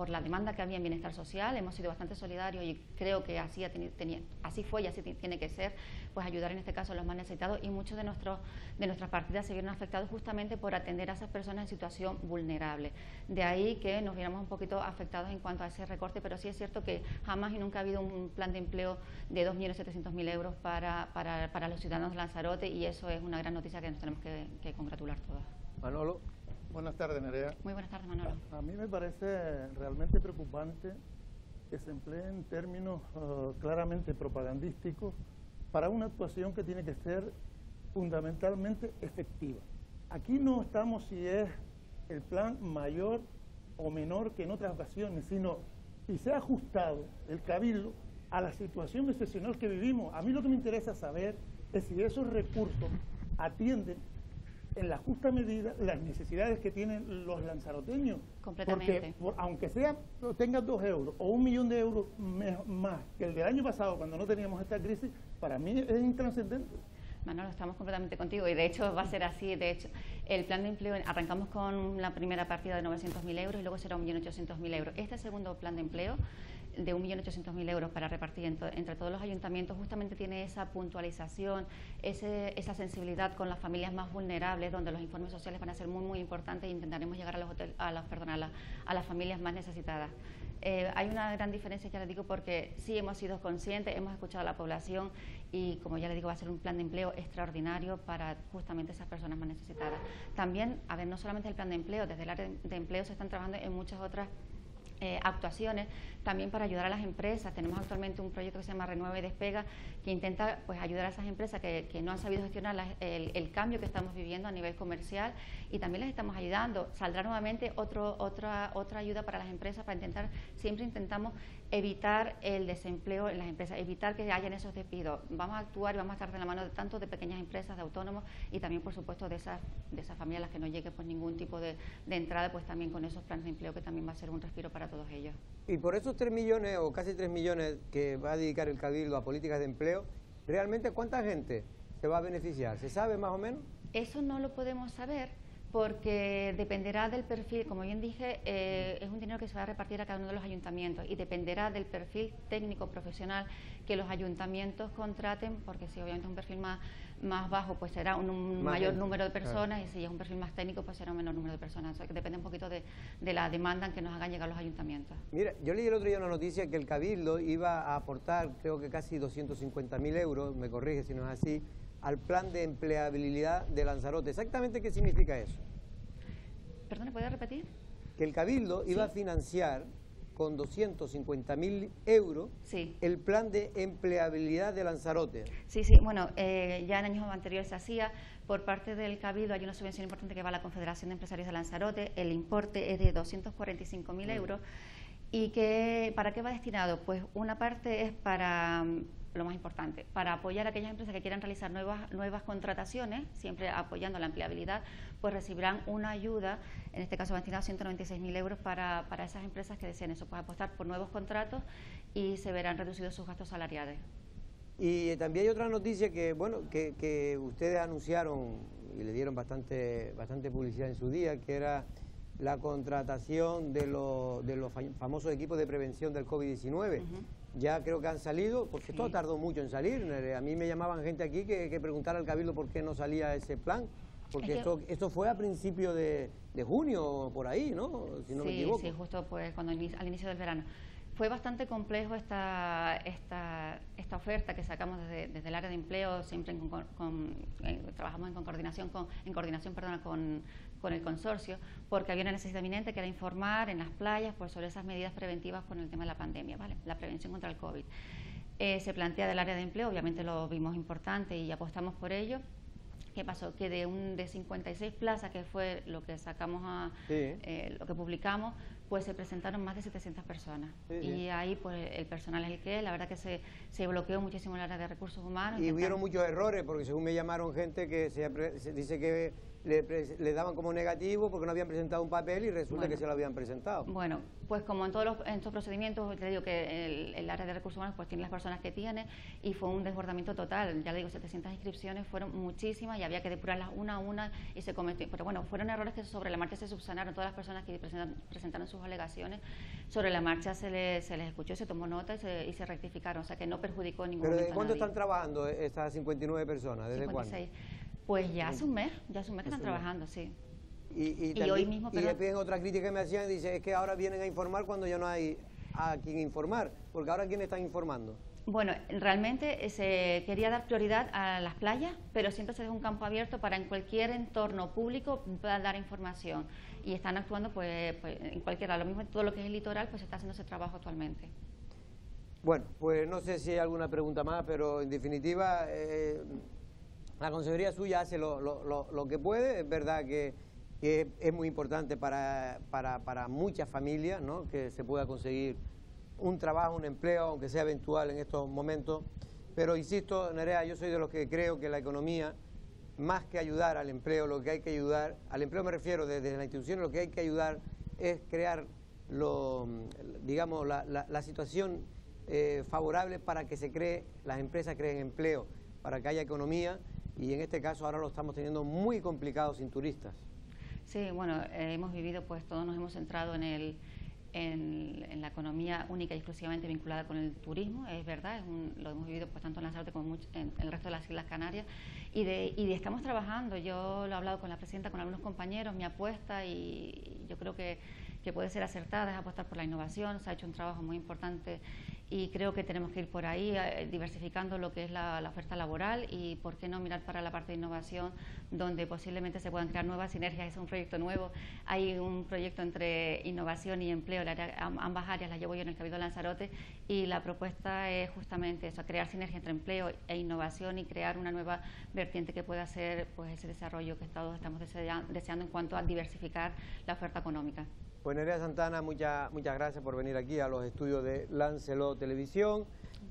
la demanda que había en bienestar social. Hemos sido bastante solidarios y creo que así fue y así tiene que ser, pues ayudar en este caso a los más necesitados, y muchos de nuestras partidas se vieron afectados justamente por atender a esas personas en situación vulnerable. De ahí que nos viéramos un poquito afectados en cuanto a ese recorte, pero sí es cierto que jamás y nunca ha habido un plan de empleo de 2.700.000 euros para los ciudadanos de Lanzarote, y eso es una gran noticia que nos tenemos que congratular todos. Manolo. Buenas tardes, Nerea. Muy buenas tardes, Manolo. A mí me parece realmente preocupante que se empleen términos claramente propagandísticos para una actuación que tiene que ser fundamentalmente efectiva. Aquí no estamos si es el plan mayor o menor que en otras ocasiones, sino si se ha ajustado el Cabildo a la situación excepcional que vivimos. A mí lo que me interesa saber es si esos recursos atienden en la justa medida las necesidades que tienen los lanzaroteños. Completamente. Porque aunque tengas 2 euros o 1 millón de euros más que el del año pasado, cuando no teníamos esta crisis, para mí es intrascendente. Manolo, estamos completamente contigo y de hecho va a ser así. De hecho, el plan de empleo, arrancamos con la primera partida de 900.000 euros y luego será 1.800.000 euros. Este segundo plan de empleo de 1.800.000 euros para repartir entre todos los ayuntamientos justamente tiene esa puntualización, esa sensibilidad con las familias más vulnerables, donde los informes sociales van a ser muy importantes, e intentaremos llegar a las familias más necesitadas. Hay una gran diferencia, ya les digo, porque sí hemos sido conscientes, hemos escuchado a la población y, como ya les digo, va a ser un plan de empleo extraordinario para justamente esas personas más necesitadas. También, a ver, no solamente el plan de empleo, desde el área de empleo se están trabajando en muchas otras actuaciones también para ayudar a las empresas. Tenemos actualmente un proyecto que se llama Renueva y Despega, que intenta pues ayudar a esas empresas que no han sabido gestionar el cambio que estamos viviendo a nivel comercial, y también les estamos ayudando. Saldrá nuevamente otra ayuda para las empresas, para siempre intentamos evitar el desempleo en las empresas, evitar que hayan esos despidos. Vamos a actuar y vamos a estar de la mano tanto de pequeñas empresas, de autónomos, y también por supuesto de esas familias a las que no llegue pues ningún tipo de entrada, pues también con esos planes de empleo, que también va a ser un respiro para todos ellos. Y por esos 3 millones o casi 3 millones que va a dedicar el Cabildo a políticas de empleo, ¿realmente cuánta gente se va a beneficiar? ¿Se sabe más o menos? Eso no lo podemos saber, Porque dependerá del perfil, como bien dije, es un dinero que se va a repartir a cada uno de los ayuntamientos y dependerá del perfil técnico profesional que los ayuntamientos contraten, porque si obviamente es un perfil más bajo, pues será un mayor número de personas, y si es un perfil más técnico, pues será un menor número de personas. O sea, que depende un poquito de la demanda que nos hagan llegar los ayuntamientos. Mira, yo leí el otro día una noticia que el Cabildo iba a aportar, creo que casi 250.000 euros, me corrige si no es así, al plan de empleabilidad de Lanzarote. ¿Exactamente qué significa eso? Perdón, ¿puede repetir? Que el Cabildo iba a financiar con 250.000 euros el plan de empleabilidad de Lanzarote. Sí, bueno, ya en años anteriores se hacía por parte del Cabildo. Hay una subvención importante que va a la Confederación de Empresarios de Lanzarote. El importe es de 245.000 euros. ¿Y para qué va destinado? Pues una parte es para, lo más importante, para apoyar a aquellas empresas que quieran realizar nuevas contrataciones, siempre apoyando la empleabilidad, pues recibirán una ayuda, en este caso va destinado 196.000 euros para esas empresas que deseen eso, pues apostar por nuevos contratos y se verán reducidos sus gastos salariales. Y también hay otra noticia que, bueno, que ustedes anunciaron y le dieron bastante publicidad en su día, que era la contratación de los famosos equipos de prevención del COVID-19. Ya creo que han salido, porque todo tardó mucho en salir. A mí me llamaban gente aquí que preguntara al Cabildo por qué no salía ese plan, porque esto fue a principios de junio, por ahí, ¿no? Si no me equivoco. Sí, justo pues al inicio del verano. Fue bastante complejo esta oferta que sacamos desde el área de empleo, siempre trabajamos en coordinación con el consorcio, porque había una necesidad eminente que era informar en las playas sobre esas medidas preventivas con el tema de la pandemia, ¿vale? La prevención contra el COVID. Se plantea del área de empleo, obviamente lo vimos importante y apostamos por ello. ¿Qué pasó? Que de 56 plazas, que fue lo que sacamos lo que publicamos, pues se presentaron más de 700 personas. Y ahí pues el personal es el que es, la verdad que se bloqueó muchísimo el área de recursos humanos. Y hubieron muchos errores, porque según me llamaron gente que se dice que le daban como negativo porque no habían presentado un papel y resulta que se lo habían presentado. Bueno, pues como en estos procedimientos, te digo que el área de recursos humanos pues tiene las personas que tiene y fue un desbordamiento total. Ya le digo, 700 inscripciones fueron muchísimas y había que depurarlas una a una y se cometió. Pero bueno, fueron errores que sobre la marcha se subsanaron. Todas las personas que presentaron sus alegaciones, sobre la marcha se les escuchó, se tomó nota y se rectificaron, o sea que no perjudicó en ningún momento. ¿Pero desde cuándo están trabajando estas 59 personas? ¿Desde 56. ¿Cuándo? Pues ya hace un mes que están trabajando, sí. Y hoy mismo, y después otra crítica que me hacían, dice, es que ahora vienen a informar cuando ya no hay a quien informar, porque ahora ¿quién están informando? Bueno, realmente se quería dar prioridad a las playas, pero siempre se deja un campo abierto para en cualquier entorno público dar información. Y están actuando pues en cualquiera, lo mismo en todo lo que es el litoral, pues se está haciendo ese trabajo actualmente. Bueno, pues no sé si hay alguna pregunta más, pero en definitiva la consejería suya hace lo que puede. Es verdad que es muy importante para muchas familias, ¿no?, que se pueda conseguir un trabajo, un empleo, aunque sea eventual en estos momentos. Pero insisto, Nerea, yo soy de los que creo que la economía, más que ayudar al empleo, lo que hay que ayudar, al empleo me refiero desde la institución, lo que hay que ayudar es crear la situación favorable para que las empresas creen empleo, para que haya economía, y en este caso ahora lo estamos teniendo muy complicado sin turistas. Sí, bueno, hemos vivido, pues todos nos hemos centrado en la economía única y exclusivamente vinculada con el turismo, es verdad, lo hemos vivido pues tanto en Lanzarote como en el resto de las Islas Canarias, y estamos trabajando. Yo lo he hablado con la presidenta, con algunos compañeros, mi apuesta, y yo creo que puede ser acertada, es apostar por la innovación. Se ha hecho un trabajo muy importante y creo que tenemos que ir por ahí, diversificando lo que es la oferta laboral, y por qué no mirar para la parte de innovación, donde posiblemente se puedan crear nuevas sinergias. Es un proyecto nuevo, hay un proyecto entre innovación y empleo, ambas áreas las llevo yo en el Cabildo de Lanzarote, y la propuesta es justamente eso, crear sinergia entre empleo e innovación y crear una nueva vertiente que pueda ser pues ese desarrollo que todos estamos deseando en cuanto a diversificar la oferta económica. Pues Nerea Santana, muchas gracias por venir aquí a los estudios de Lancelot Televisión.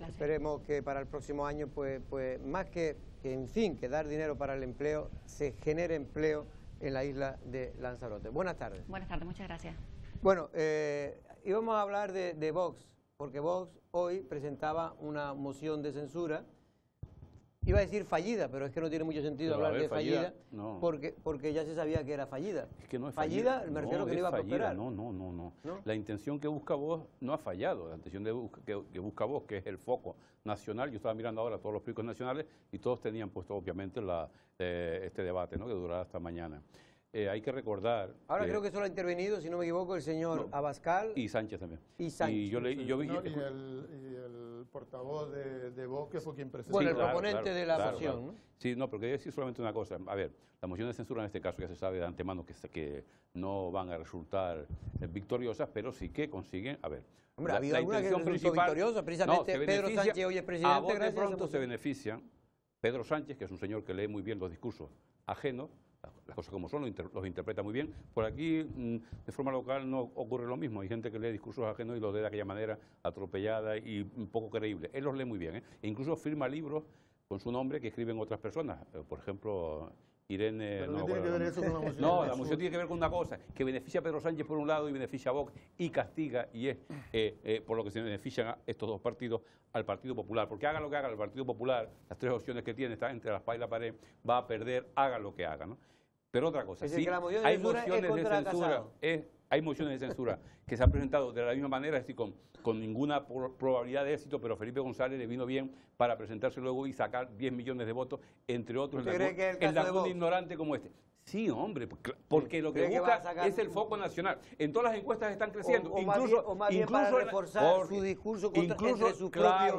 Esperemos que para el próximo año, pues más que dar dinero para el empleo, se genere empleo en la isla de Lanzarote. Buenas tardes. Buenas tardes, muchas gracias. Bueno, íbamos a hablar de Vox, porque Vox hoy presentaba una moción de censura Iba a decir fallida, pero es que no tiene mucho sentido Pero, a hablar ver, de fallida, no. porque ya se sabía que era fallida. Es que no es fallida. fallida. Me refiero No, que no iba a es fallida. prosperar. No. ¿No? La intención que busca Vox no ha fallado. La intención que busca Vox, que es el foco nacional. Yo estaba mirando ahora todos los periódicos nacionales y todos tenían puesto, obviamente, este debate, ¿no?, que durará hasta mañana. Hay que recordar... Ahora creo que solo ha intervenido, si no me equivoco, el señor Abascal y Sánchez también. y Sánchez. Y el portavoz de Vox, que fue quien presentó. Bueno, Sí, el claro, proponente claro, de la claro, moción, claro. ¿no? Sí, no, pero quería decir solamente una cosa. A ver, la moción de censura en este caso ya se sabe de antemano que no van a resultar victoriosas, pero sí que consiguen, a ver... Hombre, ha habido alguna que resultó victoriosa, precisamente Pedro Sánchez hoy es presidente. A vos de gracias a esa pronto se moción. benefician Pedro Sánchez, que es un señor que lee muy bien los discursos ajenos, las cosas como son, los interpreta muy bien. Por aquí, de forma local, no ocurre lo mismo. Hay gente que lee discursos ajenos y los lee de aquella manera atropellada y un poco creíble. Él los lee muy bien, ¿eh? E incluso firma libros con su nombre que escriben otras personas. Por ejemplo, Irene... Pero no ¿qué me tiene que acuerdo ver el eso nombre. con la moción? No, la moción tiene que ver con una cosa, que beneficia a Pedro Sánchez por un lado y beneficia a Vox y castiga, y es por lo que se benefician a estos dos partidos, al Partido Popular. Porque haga lo que haga el Partido Popular, las tres opciones que tiene, está entre la espada y la pared, va a perder, haga lo que haga, ¿no? Pero otra cosa, Es decir, sí, que la moción de hay censura es mociones de contra censura, Casado. hay mociones de censura que se han presentado de la misma manera, es decir, con ninguna probabilidad de éxito, pero Felipe González le vino bien para presentarse luego y sacar 10 millones de votos, entre otros, ¿Usted cree que es el el caso de de algún Vox? ignorante como este. Sí, hombre, porque lo que ¿Cree que va a busca sacar es el foco nacional. En todas las encuestas están creciendo. O más bien para reforzar su discurso entre sus propios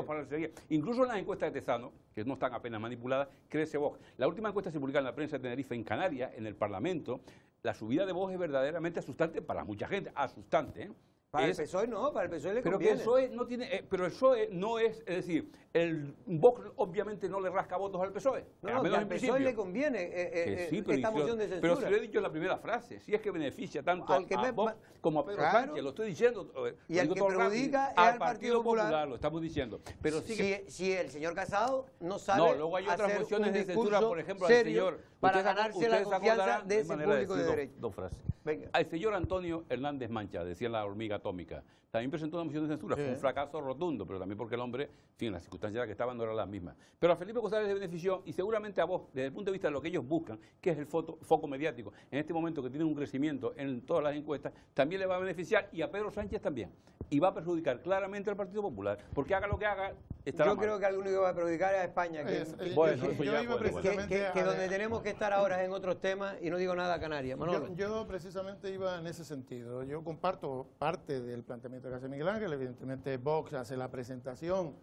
votantes. Incluso en las encuestas de Tesano, que no están apenas manipuladas, crece Vox. La última encuesta se publica en la prensa de Tenerife, en Canarias, en el Parlamento. La subida de Vox es verdaderamente asustante para mucha gente, asustante, ¿eh? Para el PSOE no, para el PSOE le Pero que conviene. el PSOE no tiene, pero el PSOE no es decir, el Vox obviamente no le rasca votos al PSOE. No, que al PSOE le conviene esta moción de censura. Pero si lo he dicho en la primera frase, si es que beneficia tanto Al que a Vox como a Pedro Sánchez, lo estoy diciendo. Y al que perjudica es al Partido Popular, lo estamos diciendo. Pero si el señor Casado no sabe no, luego hay otras mociones de censura, por ejemplo, al señor... para ganarse la confianza de ese público de derecha. Dos frases. Venga. Al señor Antonio Hernández Mancha, decía la hormiga atómica, también presentó una moción de censura. Fue un fracaso rotundo, pero también porque el hombre, en fin, las circunstancias en las que estaban no eran las mismas. Pero a Felipe González le benefició, y seguramente a vos, desde el punto de vista de lo que ellos buscan, que es el foco mediático, en este momento que tiene un crecimiento en todas las encuestas, también le va a beneficiar, y a Pedro Sánchez también. Y va a perjudicar claramente al Partido Popular, porque haga lo que haga, estará Yo creo que al único que va a perjudicar es a España, que donde tenemos que estar ahora es en otros temas, y no digo nada a Canarias. Yo precisamente iba en ese sentido. Yo comparto parte del planteamiento que hace Miguel Ángel. Evidentemente Vox hace la presentación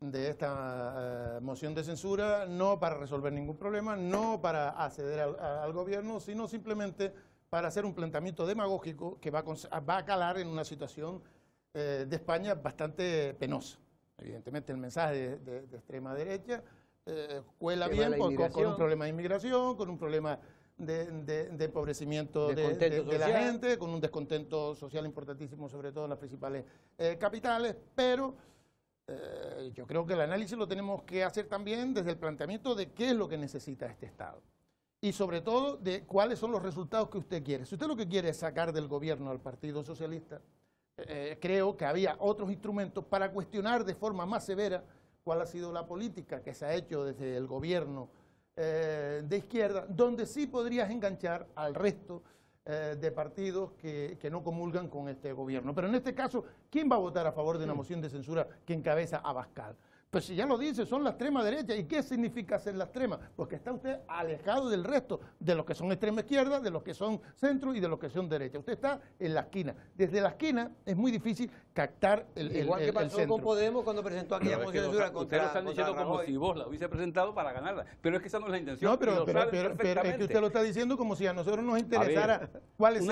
de esta moción de censura no para resolver ningún problema, no para acceder al gobierno, sino simplemente para hacer un planteamiento demagógico que va a calar en una situación de España bastante penosa. Evidentemente el mensaje de extrema derecha cuela bien con un problema de inmigración, con un problema de empobrecimiento de la gente, con un descontento social importantísimo, sobre todo en las principales capitales, pero yo creo que el análisis lo tenemos que hacer también desde el planteamiento de qué es lo que necesita este Estado y sobre todo de cuáles son los resultados que usted quiere. Si usted lo que quiere es sacar del gobierno al Partido Socialista, creo que había otros instrumentos para cuestionar de forma más severa cuál ha sido la política que se ha hecho desde el gobierno de izquierda, donde sí podrías enganchar al resto de partidos que no comulgan con este gobierno. Pero en este caso, ¿quién va a votar a favor de una moción de censura que encabeza Abascal? Pues si ya lo dice, son la extrema derecha. ¿Y qué significa ser la extrema? Pues que está usted alejado del resto, de los que son extrema izquierda, de los que son centro y de los que son derecha. Usted está en la esquina. Desde la esquina es muy difícil captar el Igual que pasó con Podemos cuando presentó aquella moción de censura contra ustedes lo están diciendo como si vos la hubiese presentado para ganarla. Pero es que esa no es la intención. No, pero es que usted lo está diciendo como si a nosotros nos interesara cuáles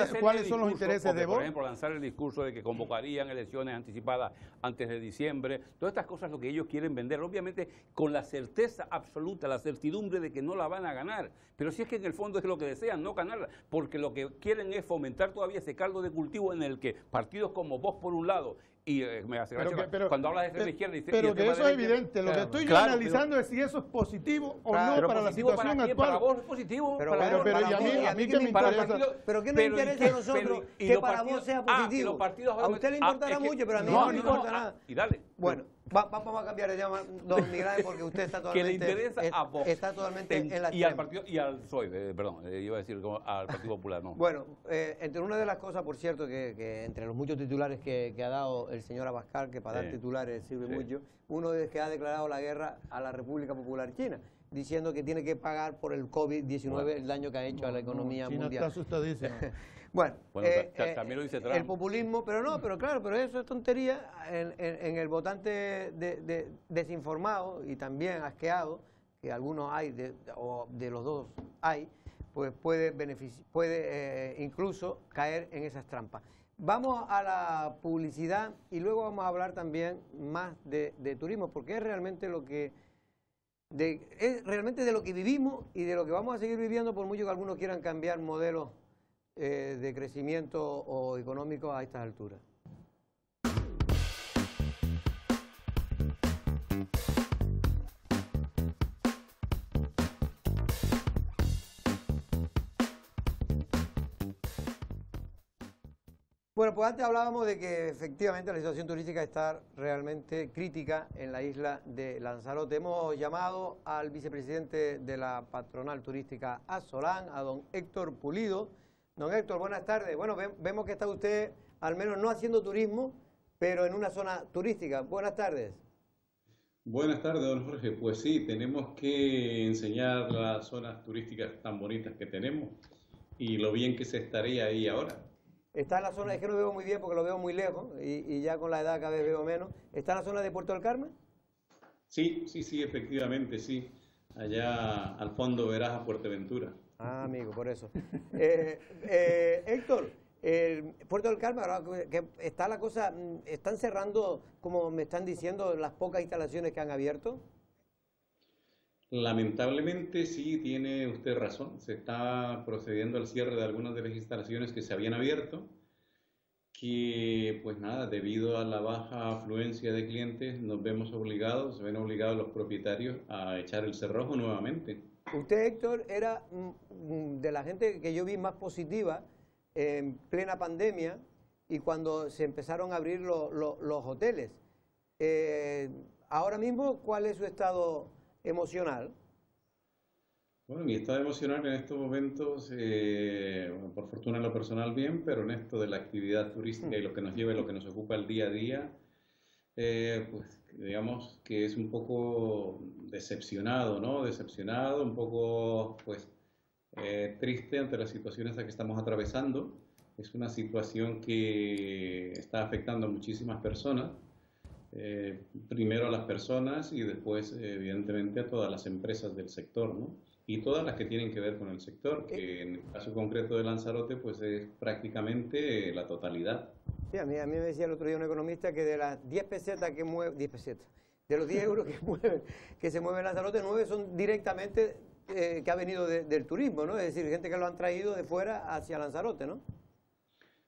son los intereses de Vox. Por ejemplo, lanzar el discurso de que convocarían elecciones anticipadas antes de diciembre. Todas estas cosas lo que ellos quieren vender, obviamente con la certeza absoluta, la certidumbre de que no la van a ganar. Pero si es que en el fondo es lo que desean, no ganarla, porque lo que quieren es fomentar todavía ese caldo de cultivo en el que partidos como Vox por un lado, y me hace gracia cuando hablas de extrema izquierda dice, pero que eso es evidente, lo que estoy yo analizando es si eso es positivo o no para la situación actual. Para vos es positivo, pero a mí que me interesa. Pero ¿qué nos interesa a nosotros que para vos sea positivo? A usted le importará mucho, pero a mí no me importa nada. Y dale. Bueno, Vamos a cambiar de tema, don Miguel Ángel, porque usted está que le totalmente, interesa a Vox. está totalmente en la y al extrema. partido y al PSOE, perdón, iba a decir al Partido Popular, no. Bueno, entre una de las cosas, por cierto, que entre los muchos titulares que ha dado el señor Abascal, que para dar titulares sirve mucho, uno es que ha declarado la guerra a la República Popular China, diciendo que tiene que pagar por el COVID-19 el daño que ha hecho a la economía China mundial. está asustadísima. Bueno, también lo dice Trump. el populismo, pero claro, pero eso es tontería en el votante desinformado y también asqueado, que algunos hay, o de los dos hay, pues puede incluso caer en esas trampas. Vamos a la publicidad y luego vamos a hablar también más de turismo, porque es realmente lo que es realmente de lo que vivimos y de lo que vamos a seguir viviendo, por mucho que algunos quieran cambiar modelos de crecimiento o económico a estas alturas. Bueno, pues antes hablábamos de que efectivamente la situación turística está realmente crítica en la isla de Lanzarote. Hemos llamado al vicepresidente de la patronal turística Asolán, a don Héctor Pulido. Don Héctor, buenas tardes. Bueno, vemos que está usted al menos no haciendo turismo, pero en una zona turística. Buenas tardes. Buenas tardes, don Jorge. Pues sí, tenemos que enseñar las zonas turísticas tan bonitas que tenemos y lo bien que se estaría ahí ahora. Está en la zona, es que no veo muy bien porque lo veo muy lejos y ya con la edad cada vez veo menos. ¿Está en la zona de Puerto del Carmen? Sí, efectivamente, sí. Allá al fondo verás a Fuerteventura. Ah, amigo, por eso. Héctor, Puerto del Carmen, ahora que está la cosa, ¿están cerrando, como me están diciendo, las pocas instalaciones que han abierto? Lamentablemente sí, tiene usted razón. Se está procediendo al cierre de algunas de las instalaciones que se habían abierto, que pues nada, debido a la baja afluencia de clientes, se ven obligados los propietarios a echar el cerrojo nuevamente. Usted, Héctor, era de la gente que yo vi más positiva en plena pandemia y cuando se empezaron a abrir los hoteles. Ahora mismo, ¿cuál es su estado emocional? Bueno, mi estado emocional en estos momentos, bueno, por fortuna en lo personal bien, pero en esto de la actividad turística y lo que nos lleva y lo que nos ocupa el día a día, pues digamos que es un poco decepcionado, ¿no? Decepcionado, un poco pues triste ante las situaciones a que estamos atravesando. Es una situación que está afectando a muchísimas personas. Primero a las personas y después evidentemente a todas las empresas del sector, ¿no? Y todas las que tienen que ver con el sector, que en el caso concreto de Lanzarote pues es prácticamente la totalidad. Sí, a mí me decía el otro día un economista que de las 10 pesetas que mueve, 10 pesetas, de los 10 euros que se mueven en Lanzarote, 9 son directamente que ha venido del turismo, ¿no? Es decir, gente que lo han traído de fuera hacia Lanzarote, ¿no?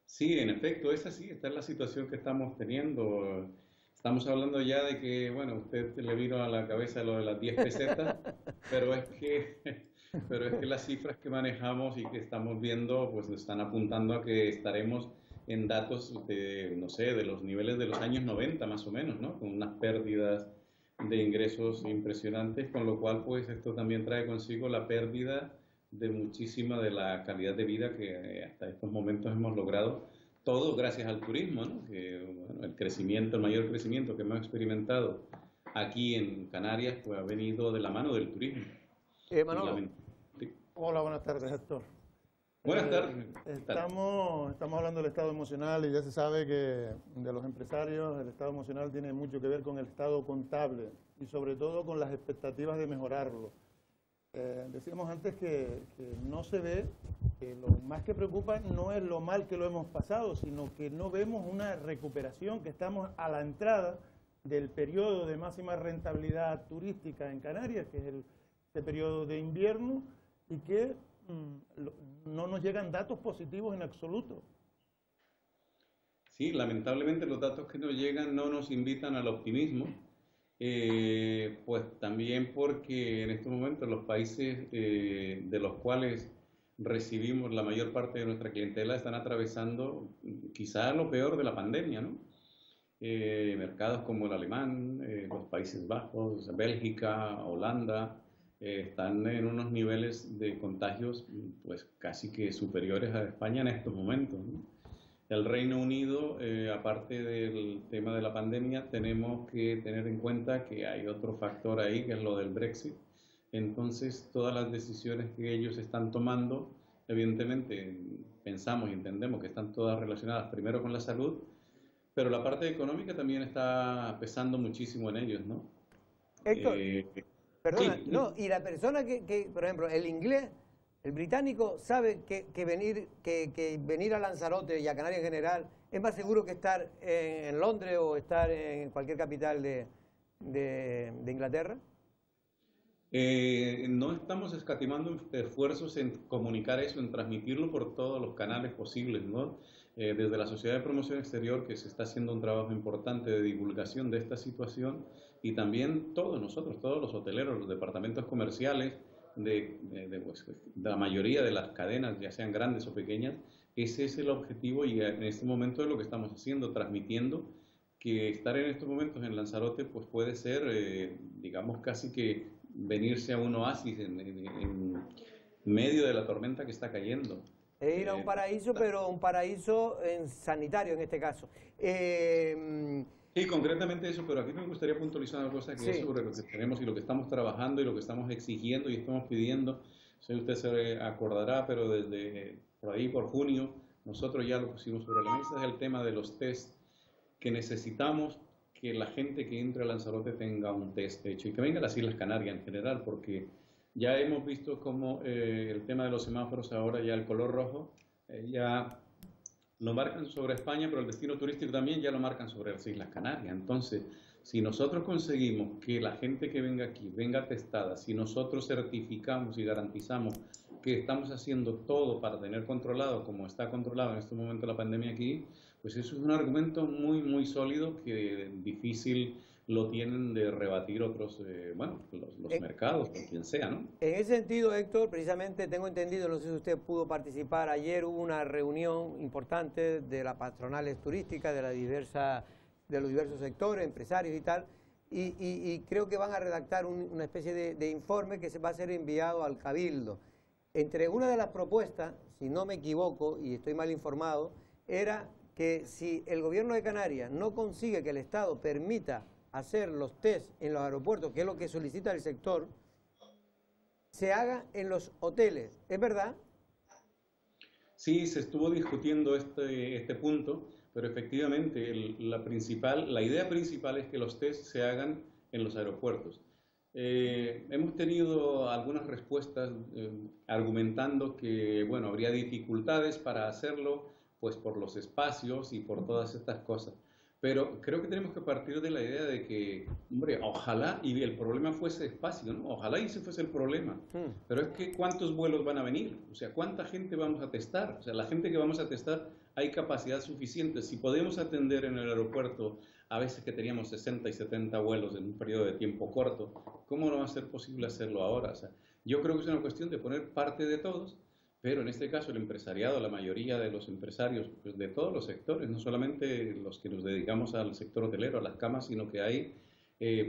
Sí, en efecto, esta es la situación que estamos teniendo. Estamos hablando ya de que, bueno, usted le vino a la cabeza lo de las 10 pesetas, pero es que las cifras que manejamos y que estamos viendo, pues están apuntando a que estaremos en datos de, no sé, de los niveles de los años 90 más o menos, ¿no? Con unas pérdidas de ingresos impresionantes, con lo cual, pues esto también trae consigo la pérdida de muchísima de la calidad de vida que hasta estos momentos hemos logrado. Todo gracias al turismo, ¿no? Que, bueno, el mayor crecimiento que hemos experimentado aquí en Canarias, pues ha venido de la mano del turismo. Manolo. Hola, buenas tardes, Héctor. Buenas tardes. Estamos hablando del estado emocional y ya se sabe que de los empresarios el estado emocional tiene mucho que ver con el estado contable y sobre todo con las expectativas de mejorarlo. Decíamos antes que no se ve, que lo más que preocupa no es lo mal que lo hemos pasado, sino que no vemos una recuperación, que estamos a la entrada del periodo de máxima rentabilidad turística en Canarias, que es este periodo de invierno, y que no nos llegan datos positivos en absoluto. Sí, lamentablemente los datos que nos llegan no nos invitan al optimismo. Pues también porque en estos momentos los países de los cuales recibimos la mayor parte de nuestra clientela están atravesando quizá lo peor de la pandemia, ¿no? mercados como el alemán, los Países Bajos, Bélgica, Holanda, están en unos niveles de contagios pues casi que superiores a España en estos momentos, ¿no? El Reino Unido, aparte del tema de la pandemia, tenemos que tener en cuenta que hay otro factor ahí, que es lo del Brexit. Entonces, todas las decisiones que ellos están tomando, evidentemente, pensamos y entendemos que están todas relacionadas primero con la salud, pero la parte económica también está pesando muchísimo en ellos, ¿no? Héctor, perdona, sí. no, y la persona por ejemplo, el inglés, el británico sabe que venir a Lanzarote y a Canarias en general es más seguro que estar en Londres o estar en cualquier capital de Inglaterra. No estamos escatimando esfuerzos en comunicar eso, en transmitirlo por todos los canales posibles, ¿no? Desde la Sociedad de Promoción Exterior, que se está haciendo un trabajo importante de divulgación de esta situación, y también todos nosotros, todos los hoteleros, los departamentos comerciales, pues, la mayoría de las cadenas, ya sean grandes o pequeñas, ese es el objetivo y en este momento es lo que estamos haciendo, transmitiendo que estar en estos momentos en Lanzarote pues puede ser, digamos, casi que venirse a un oasis en medio de la tormenta que está cayendo. Es ir a un paraíso, pero un paraíso sanitario en este caso. Sí, concretamente eso, pero aquí me gustaría puntualizar una cosa que sí. Es sobre lo que tenemos y lo que estamos trabajando y lo que estamos exigiendo y estamos pidiendo. Si usted se acordará, pero desde por ahí, por junio, nosotros ya lo pusimos sobre la mesa, es el tema de los test, que necesitamos que la gente que entre a Lanzarote tenga un test hecho y que venga a las Islas Canarias en general, porque ya hemos visto cómo el tema de los semáforos ahora ya el color rojo ya lo marcan sobre España, pero el destino turístico también ya lo marcan sobre las Islas Canarias. Entonces, si nosotros conseguimos que la gente que venga aquí venga testada, si nosotros certificamos y garantizamos que estamos haciendo todo para tener controlado como está controlado en este momento la pandemia aquí, pues eso es un argumento muy, muy sólido que difícil lo tienen de rebatir otros, los mercados, o quien sea, ¿no? En ese sentido, Héctor, precisamente tengo entendido, no sé si usted pudo participar, ayer hubo una reunión importante de las patronales turísticas, de los diversos sectores, empresarios y tal, y creo que van a redactar una especie de informe que se va a ser enviado al Cabildo. Entre una de las propuestas, si no me equivoco y estoy mal informado, era que si el gobierno de Canarias no consigue que el Estado permita hacer los test en los aeropuertos, que es lo que solicita el sector, se haga en los hoteles. ¿Es verdad? Sí, se estuvo discutiendo este punto, pero efectivamente la idea principal es que los test se hagan en los aeropuertos. Hemos tenido algunas respuestas argumentando que, bueno, habría dificultades para hacerlo, pues por los espacios y por todas estas cosas. Pero creo que tenemos que partir de la idea de que, hombre, ojalá, y el problema fuese espacio, ¿no? Ojalá y ese fuese el problema. Pero es que ¿cuántos vuelos van a venir? O sea, ¿cuánta gente vamos a testar? O sea, la gente que vamos a testar, hay capacidad suficiente. Si podemos atender en el aeropuerto, a veces que teníamos 60 y 70 vuelos en un periodo de tiempo corto, ¿cómo no va a ser posible hacerlo ahora? O sea, yo creo que es una cuestión de poner parte de todos, pero en este caso el empresariado, la mayoría de los empresarios pues de todos los sectores, no solamente los que nos dedicamos al sector hotelero, a las camas, sino que hay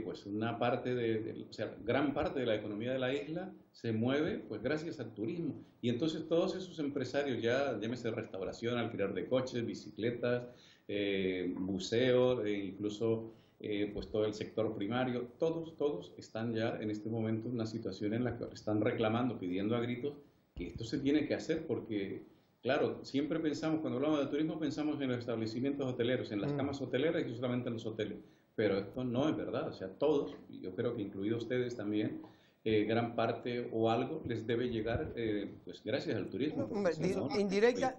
pues una parte o sea, gran parte de la economía de la isla se mueve pues gracias al turismo. Y entonces todos esos empresarios, ya llámese restauración, alquiler de coches, bicicletas, buceo, incluso pues todo el sector primario, todos están ya en este momento en una situación en la que están reclamando, pidiendo a gritos que esto se tiene que hacer porque, claro, siempre pensamos, cuando hablamos de turismo, pensamos en los establecimientos hoteleros, en las camas hoteleras y solamente en los hoteles. Pero esto no es verdad, o sea, todos, yo creo que incluidos ustedes también, gran parte o algo les debe llegar pues gracias al turismo.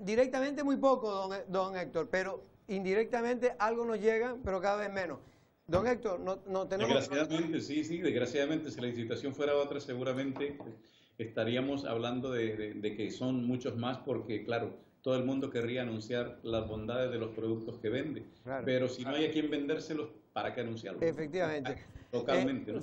Directamente muy poco, don Héctor, pero indirectamente algo nos llega, pero cada vez menos. Don Héctor, no tenemos... Desgraciadamente, sí, desgraciadamente, si la situación fuera otra, seguramente estaríamos hablando de que son muchos más porque, claro, todo el mundo querría anunciar las bondades de los productos que vende. Claro. Pero si no hay a quien vendérselos, ¿para qué anunciarlos? Efectivamente. Localmente, ¿no?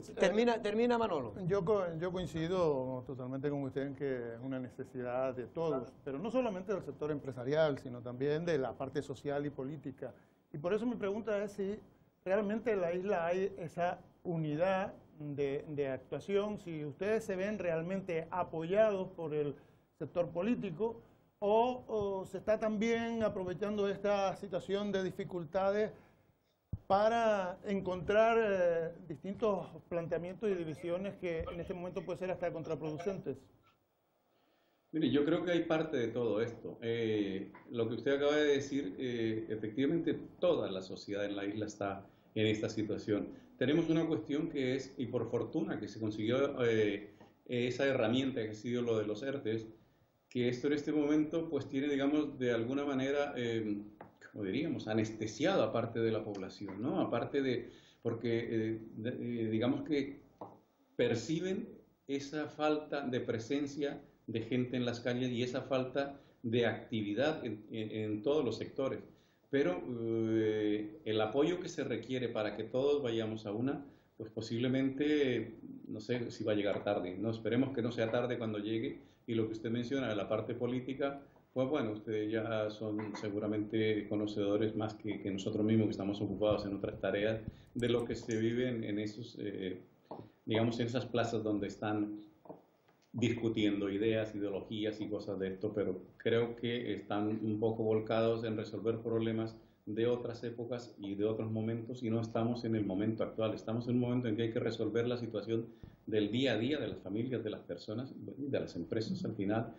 Termina Manolo. Yo coincido totalmente con usted en que es una necesidad de todos, pero no solamente del sector empresarial, sino también de la parte social y política. Y por eso mi pregunta es si realmente en la isla hay esa unidad de actuación, si ustedes se ven realmente apoyados por el sector político o se está también aprovechando esta situación de dificultades para encontrar distintos planteamientos y divisiones que en este momento pueden ser hasta contraproducentes. Mire, yo creo que hay parte de todo esto. Lo que usted acaba de decir, efectivamente toda la sociedad en la isla está en esta situación. Tenemos una cuestión que es, y por fortuna que se consiguió esa herramienta que ha sido lo de los ERTES, que esto en este momento pues tiene, digamos, de alguna manera, como diríamos, anestesiado a parte de la población, ¿no? Aparte de, porque digamos que perciben esa falta de presencia de gente en las calles y esa falta de actividad en todos los sectores. Pero el apoyo que se requiere para que todos vayamos a una, pues posiblemente, no sé si va a llegar tarde, ¿no? Esperemos que no sea tarde cuando llegue. Y lo que usted menciona de la parte política, pues bueno, ustedes ya son seguramente conocedores más que nosotros mismos que estamos ocupados en otras tareas de lo que se vive en esos, digamos, en esas plazas donde están discutiendo ideas, ideologías y cosas de esto, pero creo que están un poco volcados en resolver problemas de otras épocas y de otros momentos y no estamos en el momento actual, estamos en un momento en que hay que resolver la situación del día a día de las familias, de las personas, de las empresas al final.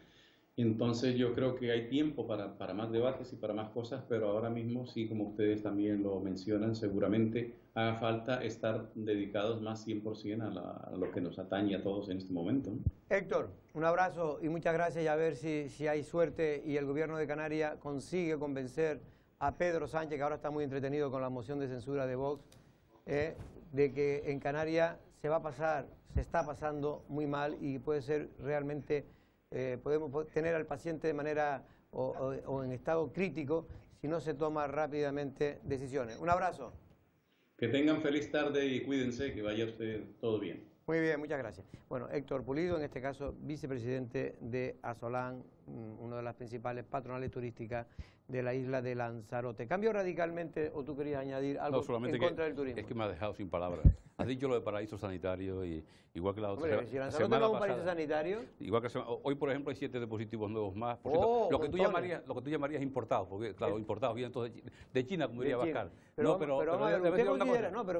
Entonces yo creo que hay tiempo para más debates y para más cosas, pero ahora mismo sí, como ustedes también lo mencionan, seguramente haga falta estar dedicados más 100% a lo que nos atañe a todos en este momento, ¿no? Héctor, un abrazo y muchas gracias y a ver si hay suerte y el gobierno de Canarias consigue convencer a Pedro Sánchez, que ahora está muy entretenido con la moción de censura de Vox, de que en Canarias se está pasando muy mal y puede ser realmente, podemos tener al paciente de manera o en estado crítico si no se toma rápidamente decisiones. Un abrazo. Que tengan feliz tarde y cuídense, que vaya usted todo bien. Muy bien, muchas gracias. Bueno, Héctor Pulido, en este caso vicepresidente de Asolán, una de las principales patronales turísticas de la isla de Lanzarote. ¿Cambio radicalmente o tú querías añadir algo no, solamente en contra del turismo? Es que me ha dejado sin palabras. Has dicho lo de paraíso sanitario y igual que la otra Hombre, si Lanzarote no es un paraíso sanitario. Igual que hoy, por ejemplo, hay 7 dispositivos nuevos más. Por cierto, lo que tú llamarías importados, porque claro, importados vienen todos de China, como diría Bascal. Pero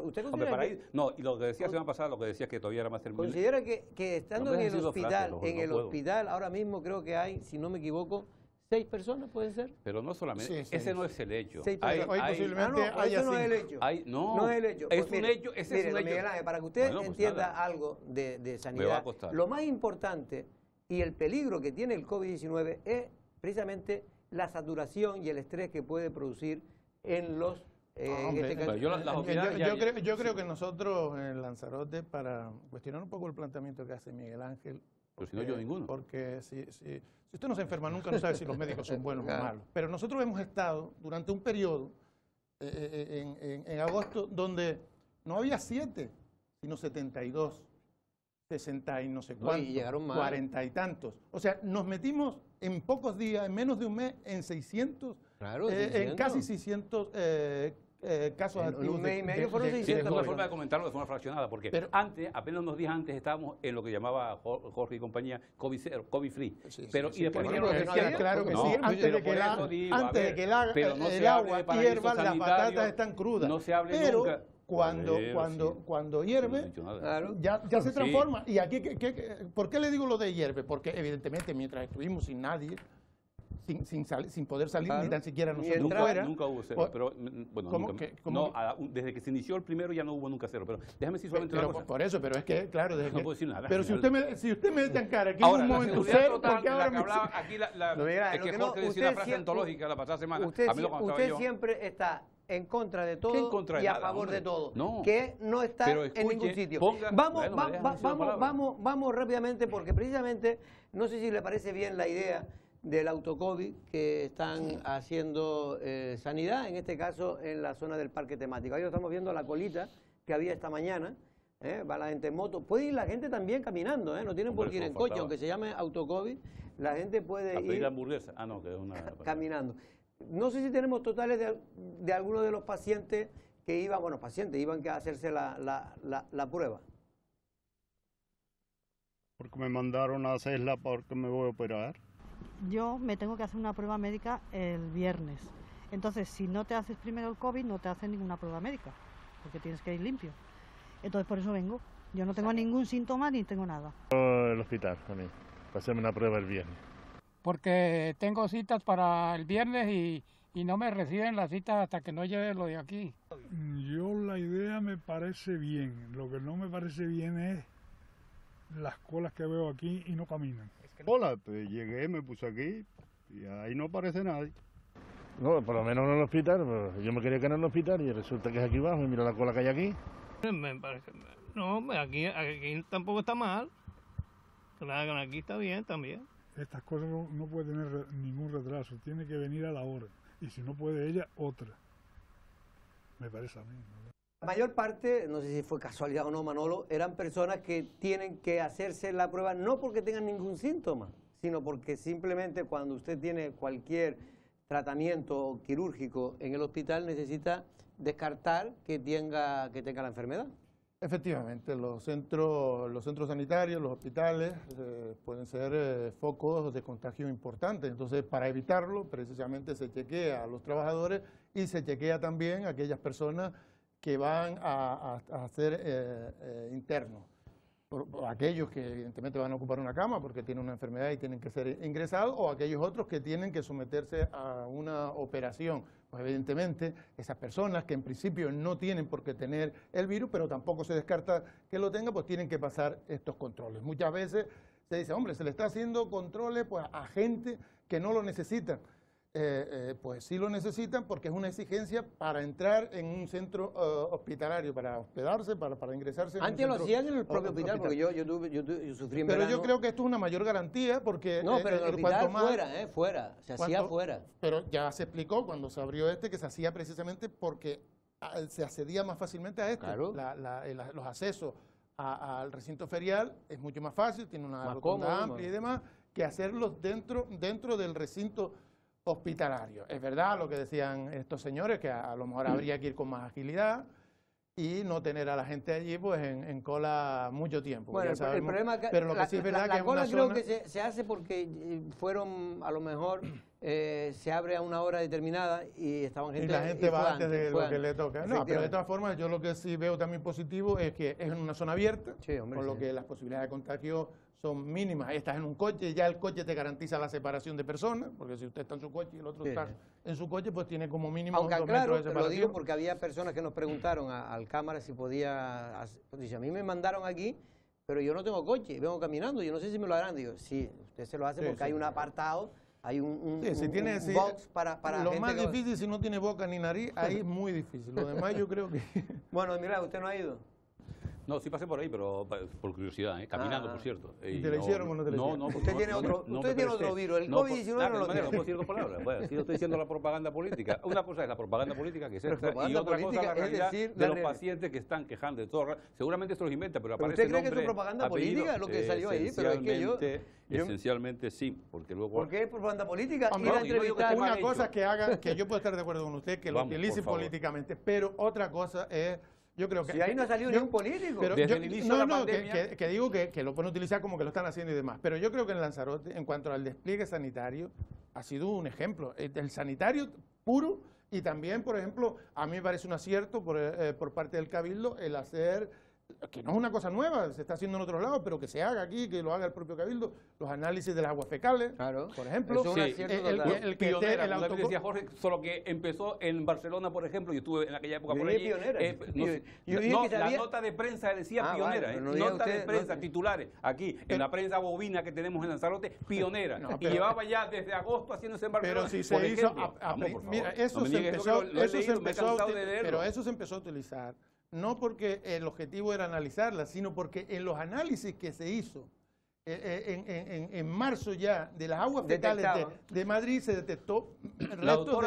usted considera que... No, y lo que decía la semana pasada, lo que decía es que todavía era más terminal. ¿Considera que estando en el hospital, ahora mismo creo que hay, si no me equivoco, 6 personas, ¿pueden ser? Pero no solamente, sí, ese no es el hecho. Hoy posiblemente eso no es el hecho. No es el hecho. Es un hecho, ese es un hecho. Miguel Ángel, para que usted entienda algo de sanidad, lo más importante y el peligro que tiene el COVID-19 es precisamente la saturación y el estrés que puede producir en los... yo creo que nosotros en Lanzarote, para cuestionar un poco el planteamiento que hace Miguel Ángel, pero si no yo ninguno. Porque si usted no se enferma nunca no sabe si los médicos son buenos o malos. Pero nosotros hemos estado durante un periodo en agosto donde no había 7, sino 72, 60 y no sé cuántos, y llegaron más. 40 y tantos. O sea, nos metimos en pocos días, en menos de un mes, en 600, en casi 600 casos activos. En un mes y medio fueron 600. Es una forma de comentarlo de forma fraccionada, porque apenas unos días antes estábamos en lo que llamaba Jorge y compañía COVID free. Pero y después claro que sí, antes de que el agua hierva, las patatas están crudas. No se hable nunca. Cuando hierve, ya se transforma. Y aquí, ¿por qué le digo lo de hierve? Porque evidentemente mientras estuvimos sin nadie, sin poder salir, ni tan siquiera nosotros fuera. Nunca hubo cero, pero bueno, desde que se inició el primero ya no hubo nunca cero, pero déjame decir solamente una cosa. Por eso, pero es que, claro, no puedo decir nada. Pero si usted me echa en cara que en un momento cero, porque ahora es que Jorge decía una frase antológica la pasada semana, usted siempre está en contra de todo y a favor de todo, que no está en ningún sitio. Vamos rápidamente, porque precisamente, no sé si le parece bien la idea del autocovid que están haciendo sanidad, en este caso en la zona del parque temático. Ahí lo estamos viendo, la colita que había esta mañana, va la gente en moto, puede ir la gente también caminando, no tienen por qué ir en coche, aunque se llame autocovid, la gente puede ir hamburguesa. Que es una... caminando. No sé si tenemos totales de algunos de los pacientes que iban, iban a hacerse la prueba. Porque me mandaron a hacerla porque me voy a operar. Yo me tengo que hacer una prueba médica el viernes. Entonces, si no te haces primero el COVID, no te hacen ninguna prueba médica, porque tienes que ir limpio. Entonces, por eso vengo. Yo no tengo ningún síntoma ni tengo nada. El hospital, con él, para hacerme una prueba el viernes. Porque tengo citas para el viernes y no me reciben las citas hasta que no lleve lo de aquí. Yo la idea me parece bien. Lo que no me parece bien es las colas que veo aquí y no caminan. Hola, pues llegué, me puse aquí y ahí no aparece nadie. No, por lo menos en el hospital, pues yo me quería quedar en el hospital y resulta que es aquí abajo y mira la cola que hay aquí. Me parece, no, aquí tampoco está mal. Claro, aquí está bien también. Estas cosas no puede tener ningún retraso, tiene que venir a la hora. Y si no puede ella, otra. Me parece a mí, ¿no? La mayor parte, no sé si fue casualidad o no, Manolo, eran personas que tienen que hacerse la prueba no porque tengan ningún síntoma, sino porque simplemente cuando usted tiene cualquier tratamiento quirúrgico en el hospital necesita descartar que tenga la enfermedad. Efectivamente, los centros sanitarios, los hospitales pueden ser focos de contagio importantes. Entonces, para evitarlo, precisamente se chequea a los trabajadores y se chequea también a aquellas personas que van a ser internos. Aquellos que evidentemente van a ocupar una cama porque tienen una enfermedad y tienen que ser ingresados, o aquellos otros que tienen que someterse a una operación. Pues evidentemente esas personas que en principio no tienen por qué tener el virus, pero tampoco se descarta que lo tenga, pues tienen que pasar estos controles. Muchas veces se dice, hombre, se le está haciendo controles pues a gente que no lo necesita. Pues sí lo necesitan porque es una exigencia para entrar en un centro hospitalario, para hospedarse, para ingresarse. Antes lo hacían en el propio hospital, porque yo sufrí en Pero verano. yo creo que esto es una mayor garantía porque... No, pero en el hospital fuera, se hacía fuera. Pero ya se explicó cuando se abrió que se hacía precisamente porque se accedía más fácilmente a esto. Claro. Los accesos al recinto ferial es mucho más fácil, tiene una rotonda amplia y demás, que hacerlos dentro del recinto hospitalario. Es verdad lo que decían estos señores, que a lo mejor habría que ir con más agilidad y no tener a la gente allí pues en cola mucho tiempo. Bueno, el problema es que pero lo que sí es verdad la que cola es creo una zona... que se hace porque fueron, a lo mejor, se abre a una hora determinada y estaban gente... Y la gente va antes de lo que le toca. No, pero de todas formas yo lo que sí veo también positivo es que es en una zona abierta, sí, hombre, con lo que las posibilidades de contagio son mínimas. Estás en un coche, ya el coche te garantiza la separación de personas, porque si usted está en su coche y el otro está en su coche, pues tiene como mínimo 2 metros de separación. Lo digo porque había personas que nos preguntaron al cámara si podía... Dice, a mí me mandaron aquí, pero yo no tengo coche, vengo caminando, yo no sé si me lo harán. Digo, sí, usted se lo hace porque hay un apartado, hay un box para lo gente más difícil, si no tiene boca ni nariz, ahí es muy difícil. Lo demás yo creo que... Bueno, mira, ¿usted no ha ido? No, sí pasé por ahí, pero por curiosidad, caminando, por cierto. ¿Y te lo hicieron o no te lo hicieron? No, usted tiene otro virus, el COVID-19 no lo tiene. No puedo decir dos palabras. Bueno, si yo estoy diciendo la propaganda política. Una cosa es la propaganda política, que es esta, y otra cosa es la realidad de los pacientes que están quejando de todo. Seguramente esto lo inventa, pero aparece ¿Usted cree que es propaganda política lo que salió ahí? Pero es que esencialmente sí, porque luego... ¿Por qué es propaganda política? Una cosa que yo puedo estar de acuerdo con usted, que lo utilice políticamente, pero otra cosa es... Yo creo que... Si ahí no ha salido ni un político. Pero desde el inicio de la pandemia... que digo que lo pueden utilizar como que lo están haciendo y demás. Pero yo creo que en Lanzarote, en cuanto al despliegue sanitario, ha sido un ejemplo. El sanitario puro y también, por ejemplo, a mí me parece un acierto por parte del Cabildo el hacer... que no es una cosa nueva, se está haciendo en otros lados, pero que se haga aquí, que lo haga el propio Cabildo, los análisis de las aguas fecales, por ejemplo. El pionera, la decía Jorge, solo que empezó en Barcelona, por ejemplo, yo estuve en aquella época por allí. La nota de prensa decía pionera, nota de prensa, titulares, aquí, en la prensa bovina que tenemos en Lanzarote, pionera. Y llevaba ya desde agosto haciéndose en Barcelona. Pero si se hizo, mira, eso se empezó a utilizar. No porque el objetivo era analizarla, sino porque en los análisis que se hizo en marzo ya de las aguas fecales de Madrid se detectó restos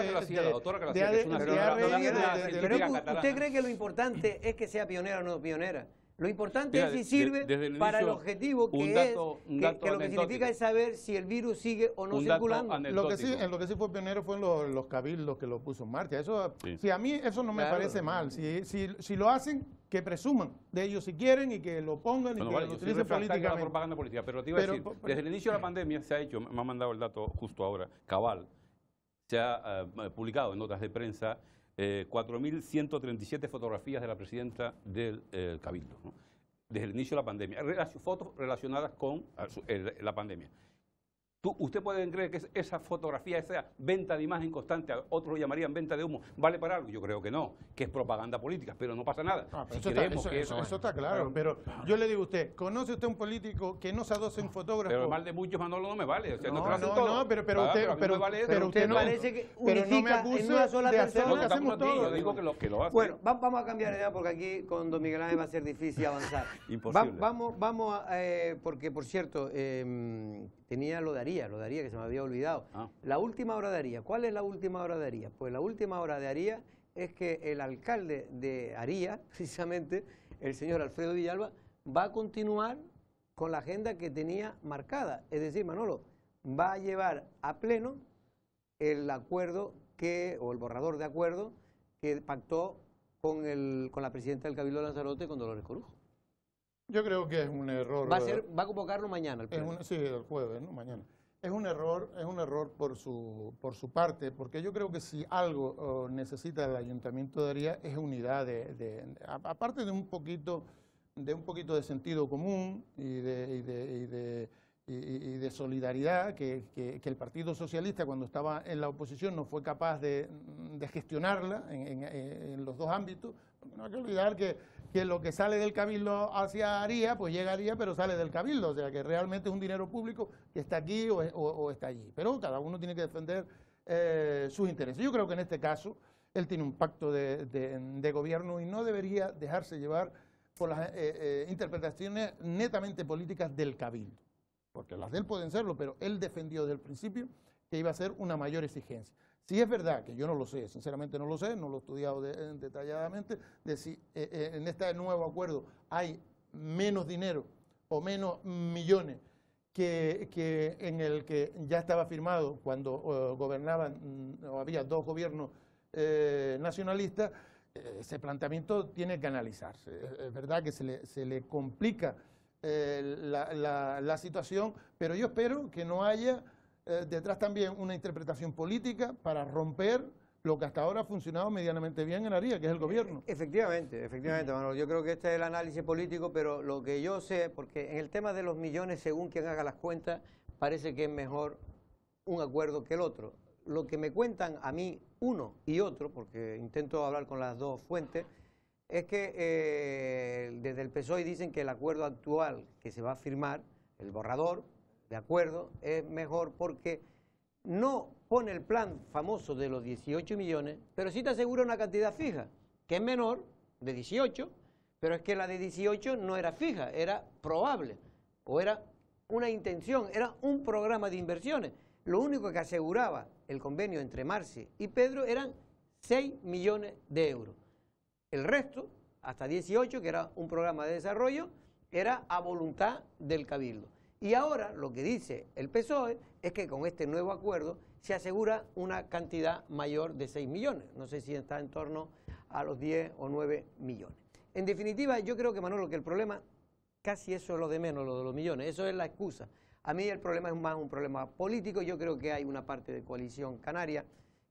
¿Usted cree que lo importante es que sea pionera o no pionera? Lo importante Mira, es si sirve desde el para el inicio, objetivo que lo que significa es saber si el virus sigue o no circulando. Lo que sí fue pionero fue los cabildos que lo puso en marcha. Eso, Sí. sí, a mí eso no me parece mal. Si lo hacen, que presuman de ellos si quieren y que lo pongan y que lo utilicen políticamente. La propaganda política, pero te iba a decir, desde el inicio de la pandemia se ha hecho, me ha mandado el dato justo ahora, cabal, se ha publicado en notas de prensa 4.137 fotografías de la presidenta del Cabildo, ¿no? Desde el inicio de la pandemia, fotos relacionadas con la pandemia. ¿Usted puede creer que esa fotografía, esa venta de imagen constante, otros lo llamarían venta de humo, vale para algo? Yo creo que no, que es propaganda política, pero no pasa nada. Eso está claro, pero yo le digo a usted, ¿conoce usted un político que no se adoce un fotógrafo? Pero el mal de muchos, Manolo, no me vale. O sea, pero usted no parece que unifica no me acuse en una sola de hacer lo que persona. hacemos todos. Yo digo que lo hace. Bueno, vamos a cambiar de idea porque aquí con don Miguel Ángel va a ser difícil avanzar. Imposible. Vamos porque por cierto, tenía lo de Aría, que se me había olvidado. La última hora de Aría. ¿Cuál es la última hora de Aría? Pues la última hora de Aría es que el alcalde de Aría, precisamente, el señor Alfredo Villalba, va a continuar con la agenda que tenía marcada. Es decir, Manolo, va a llevar a pleno el acuerdo o el borrador de acuerdo que pactó con la presidenta del Cabildo de Lanzarote, con Dolores Corujo. Yo creo que es un error. Va a convocarlo mañana. Sí, el jueves, ¿no? Mañana. Es un error por su parte, porque yo creo que si algo necesita el Ayuntamiento de Aría es unidad, aparte de un poquito de sentido común y de solidaridad que el Partido Socialista, cuando estaba en la oposición, no fue capaz de gestionarla en los dos ámbitos. No hay que olvidar que lo que sale del Cabildo hacia Aría, pues llega a Aría, pero sale del Cabildo, o sea que realmente es un dinero público que está aquí o está allí. Pero cada uno tiene que defender sus intereses. Yo creo que en este caso él tiene un pacto de gobierno y no debería dejarse llevar por las interpretaciones netamente políticas del Cabildo, porque las de él pueden serlo, pero él defendió desde el principio que iba a ser una mayor exigencia. Si es verdad, que yo no lo sé, sinceramente no lo sé, no lo he estudiado detalladamente, de si en este nuevo acuerdo hay menos dinero o menos millones que en el que ya estaba firmado cuando gobernaban, o había dos gobiernos nacionalistas, ese planteamiento tiene que analizarse. Es verdad que se le complica la situación, pero yo espero que no haya detrás también una interpretación política para romper lo que hasta ahora ha funcionado medianamente bien en Aría, que es el gobierno. Efectivamente, Manolo. Yo creo que este es el análisis político, pero lo que yo sé, porque en el tema de los millones, según quien haga las cuentas, parece que es mejor un acuerdo que el otro. Lo que me cuentan a mí uno y otro, porque intento hablar con las dos fuentes, es que desde el PSOE dicen que el acuerdo actual que se va a firmar, el borrador de acuerdo, es mejor porque no pone el plan famoso de los 18 millones, pero sí te asegura una cantidad fija, que es menor, de 18, pero es que la de 18 no era fija, era probable, o era una intención, era un programa de inversiones. Lo único que aseguraba el convenio entre Marci y Pedro eran 6 millones de euros. El resto, hasta 18, que era un programa de desarrollo, era a voluntad del Cabildo. Y ahora lo que dice el PSOE es que con este nuevo acuerdo se asegura una cantidad mayor de 6 millones. No sé si está en torno a los 10 o 9 millones. En definitiva, yo creo que, Manolo, que el problema, casi eso es lo de menos, lo de los millones, eso es la excusa. A mí el problema es más un problema político. Yo creo que hay una parte de Coalición Canaria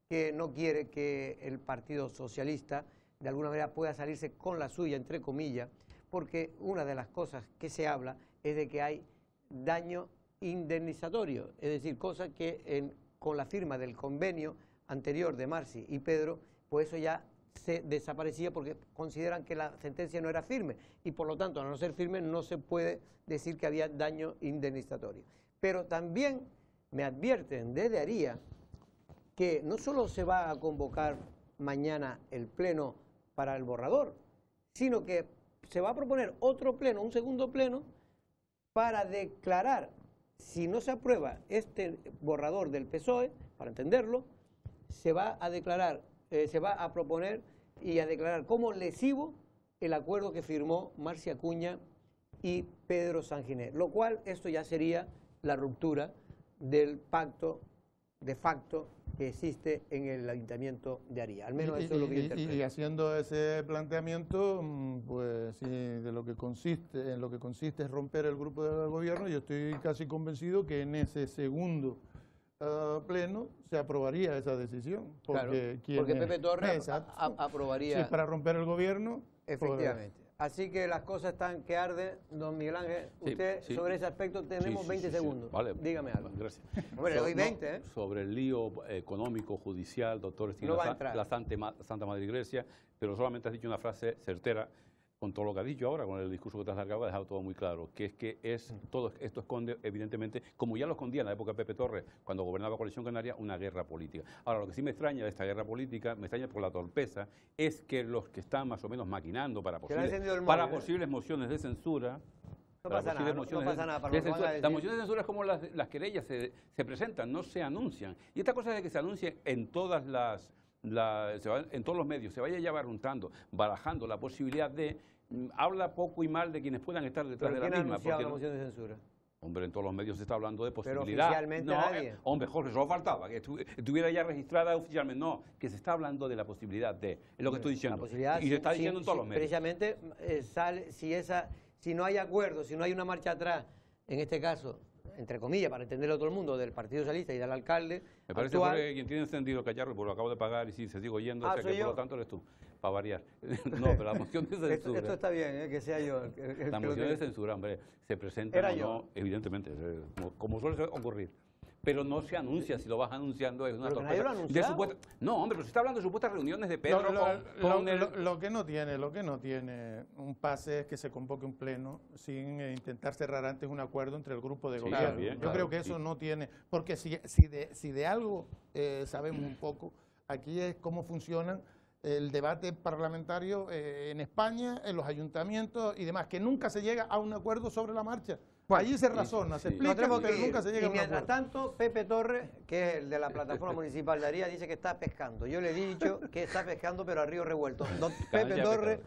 que no quiere que el Partido Socialista de alguna manera pueda salirse con la suya, entre comillas, porque una de las cosas que se habla es de que hay daño indemnizatorio, es decir, cosas que con la firma del convenio anterior de Marci y Pedro, pues eso ya se desaparecía porque consideran que la sentencia no era firme y por lo tanto, al no ser firme, no se puede decir que había daño indemnizatorio. Pero también me advierten desde Aría que no solo se va a convocar mañana el pleno para el borrador, sino que se va a proponer otro pleno, un segundo pleno, para declarar, si no se aprueba este borrador del PSOE, para entenderlo, se va a declarar, se va a proponer y a declarar como lesivo el acuerdo que firmó Marcia Acuña y Pedro Sanginés, lo cual esto ya sería la ruptura del pacto de facto que existe en el Ayuntamiento de Aría. Al menos eso es lo que yo interpreto. Y haciendo ese planteamiento, pues sí, en lo que consiste es romper el grupo del gobierno, yo estoy casi convencido que en ese segundo pleno se aprobaría esa decisión. Porque, claro, porque Pepe Torres aprobaría. Sí, para romper el gobierno. Efectivamente. Así que las cosas están que arden. Don Miguel Ángel, usted sobre ese aspecto tenemos 20 segundos. Vale. Dígame algo. Gracias. Hombre, le doy 20, ¿eh? Sobre el lío económico, judicial, doctor, no va a entrar. la Santa Madre Iglesia, pero solamente has dicho una frase certera con todo lo que has dicho ahora, con el discurso que te has largado, ha dejado todo muy claro, que es que todo esto esconde, evidentemente, como ya lo escondía en la época de Pepe Torres, cuando gobernaba Coalición Canaria, una guerra política. Ahora, lo que sí me extraña de esta guerra política, me extraña por la torpeza, es que los que están más o menos maquinando para posibles mociones de censura. No pasa nada, para lo que van a decir. Las mociones de censura es como las querellas se presentan, no se anuncian. Y esta cosa de que se anuncie en todas en todos los medios, se vaya ya barajando la posibilidad de habla poco y mal de quienes puedan estar detrás de la misma. ¿Quién ha anunciado la moción de censura? Hombre, en todos los medios se está hablando de posibilidad. Pero oficialmente nadie. Hombre, Jorge, solo faltaba que estuviera ya registrada oficialmente. No, que se está hablando de la posibilidad de, es lo que estoy diciendo. La posibilidad, y se está diciendo en todos los medios. Precisamente sale, si no hay acuerdo, si no hay una marcha atrás, en este caso, entre comillas, para entenderlo todo el mundo, del Partido Socialista y del alcalde. Me parece que quien tiene encendido el cacharro, pues lo acabo de pagar y sí, se sigo oyendo, o sea que por lo tanto eres tú, para variar. No, pero la moción de censura. Esto está bien, que sea yo. La moción de censura, hombre, se presenta o no, evidentemente, como suele ocurrir. Pero no se anuncia, si lo vas anunciando es una torpeza. No, hombre, pero se está hablando de supuestas reuniones de Pedro lo que no tiene un pase es que se convoque un pleno sin intentar cerrar antes un acuerdo entre el grupo de gobierno. Bien, yo creo que eso no tiene, porque si de algo sabemos un poco, aquí es cómo funcionan el debate parlamentario en España, en los ayuntamientos y demás, que nunca se llega a un acuerdo sobre la marcha. Allí se razona, se explica, pero nunca se llega a un acuerdo. Y mientras tanto, Pepe Torres, que es el de la plataforma municipal de Aría, dice que está pescando. Yo le he dicho que está pescando, pero a río revuelto. Don Pepe Torres,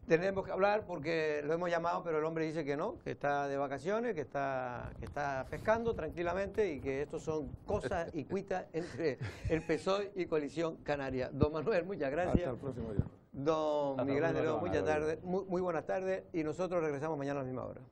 tenemos que hablar porque lo hemos llamado, pero el hombre dice que no, que está de vacaciones, que está pescando tranquilamente y que esto son cosas y cuitas entre el PSOE y Coalición Canaria. Don Manuel, muchas gracias. Hasta el próximo día. Don Miguel Ángel, muy buenas tardes y nosotros regresamos mañana a la misma hora.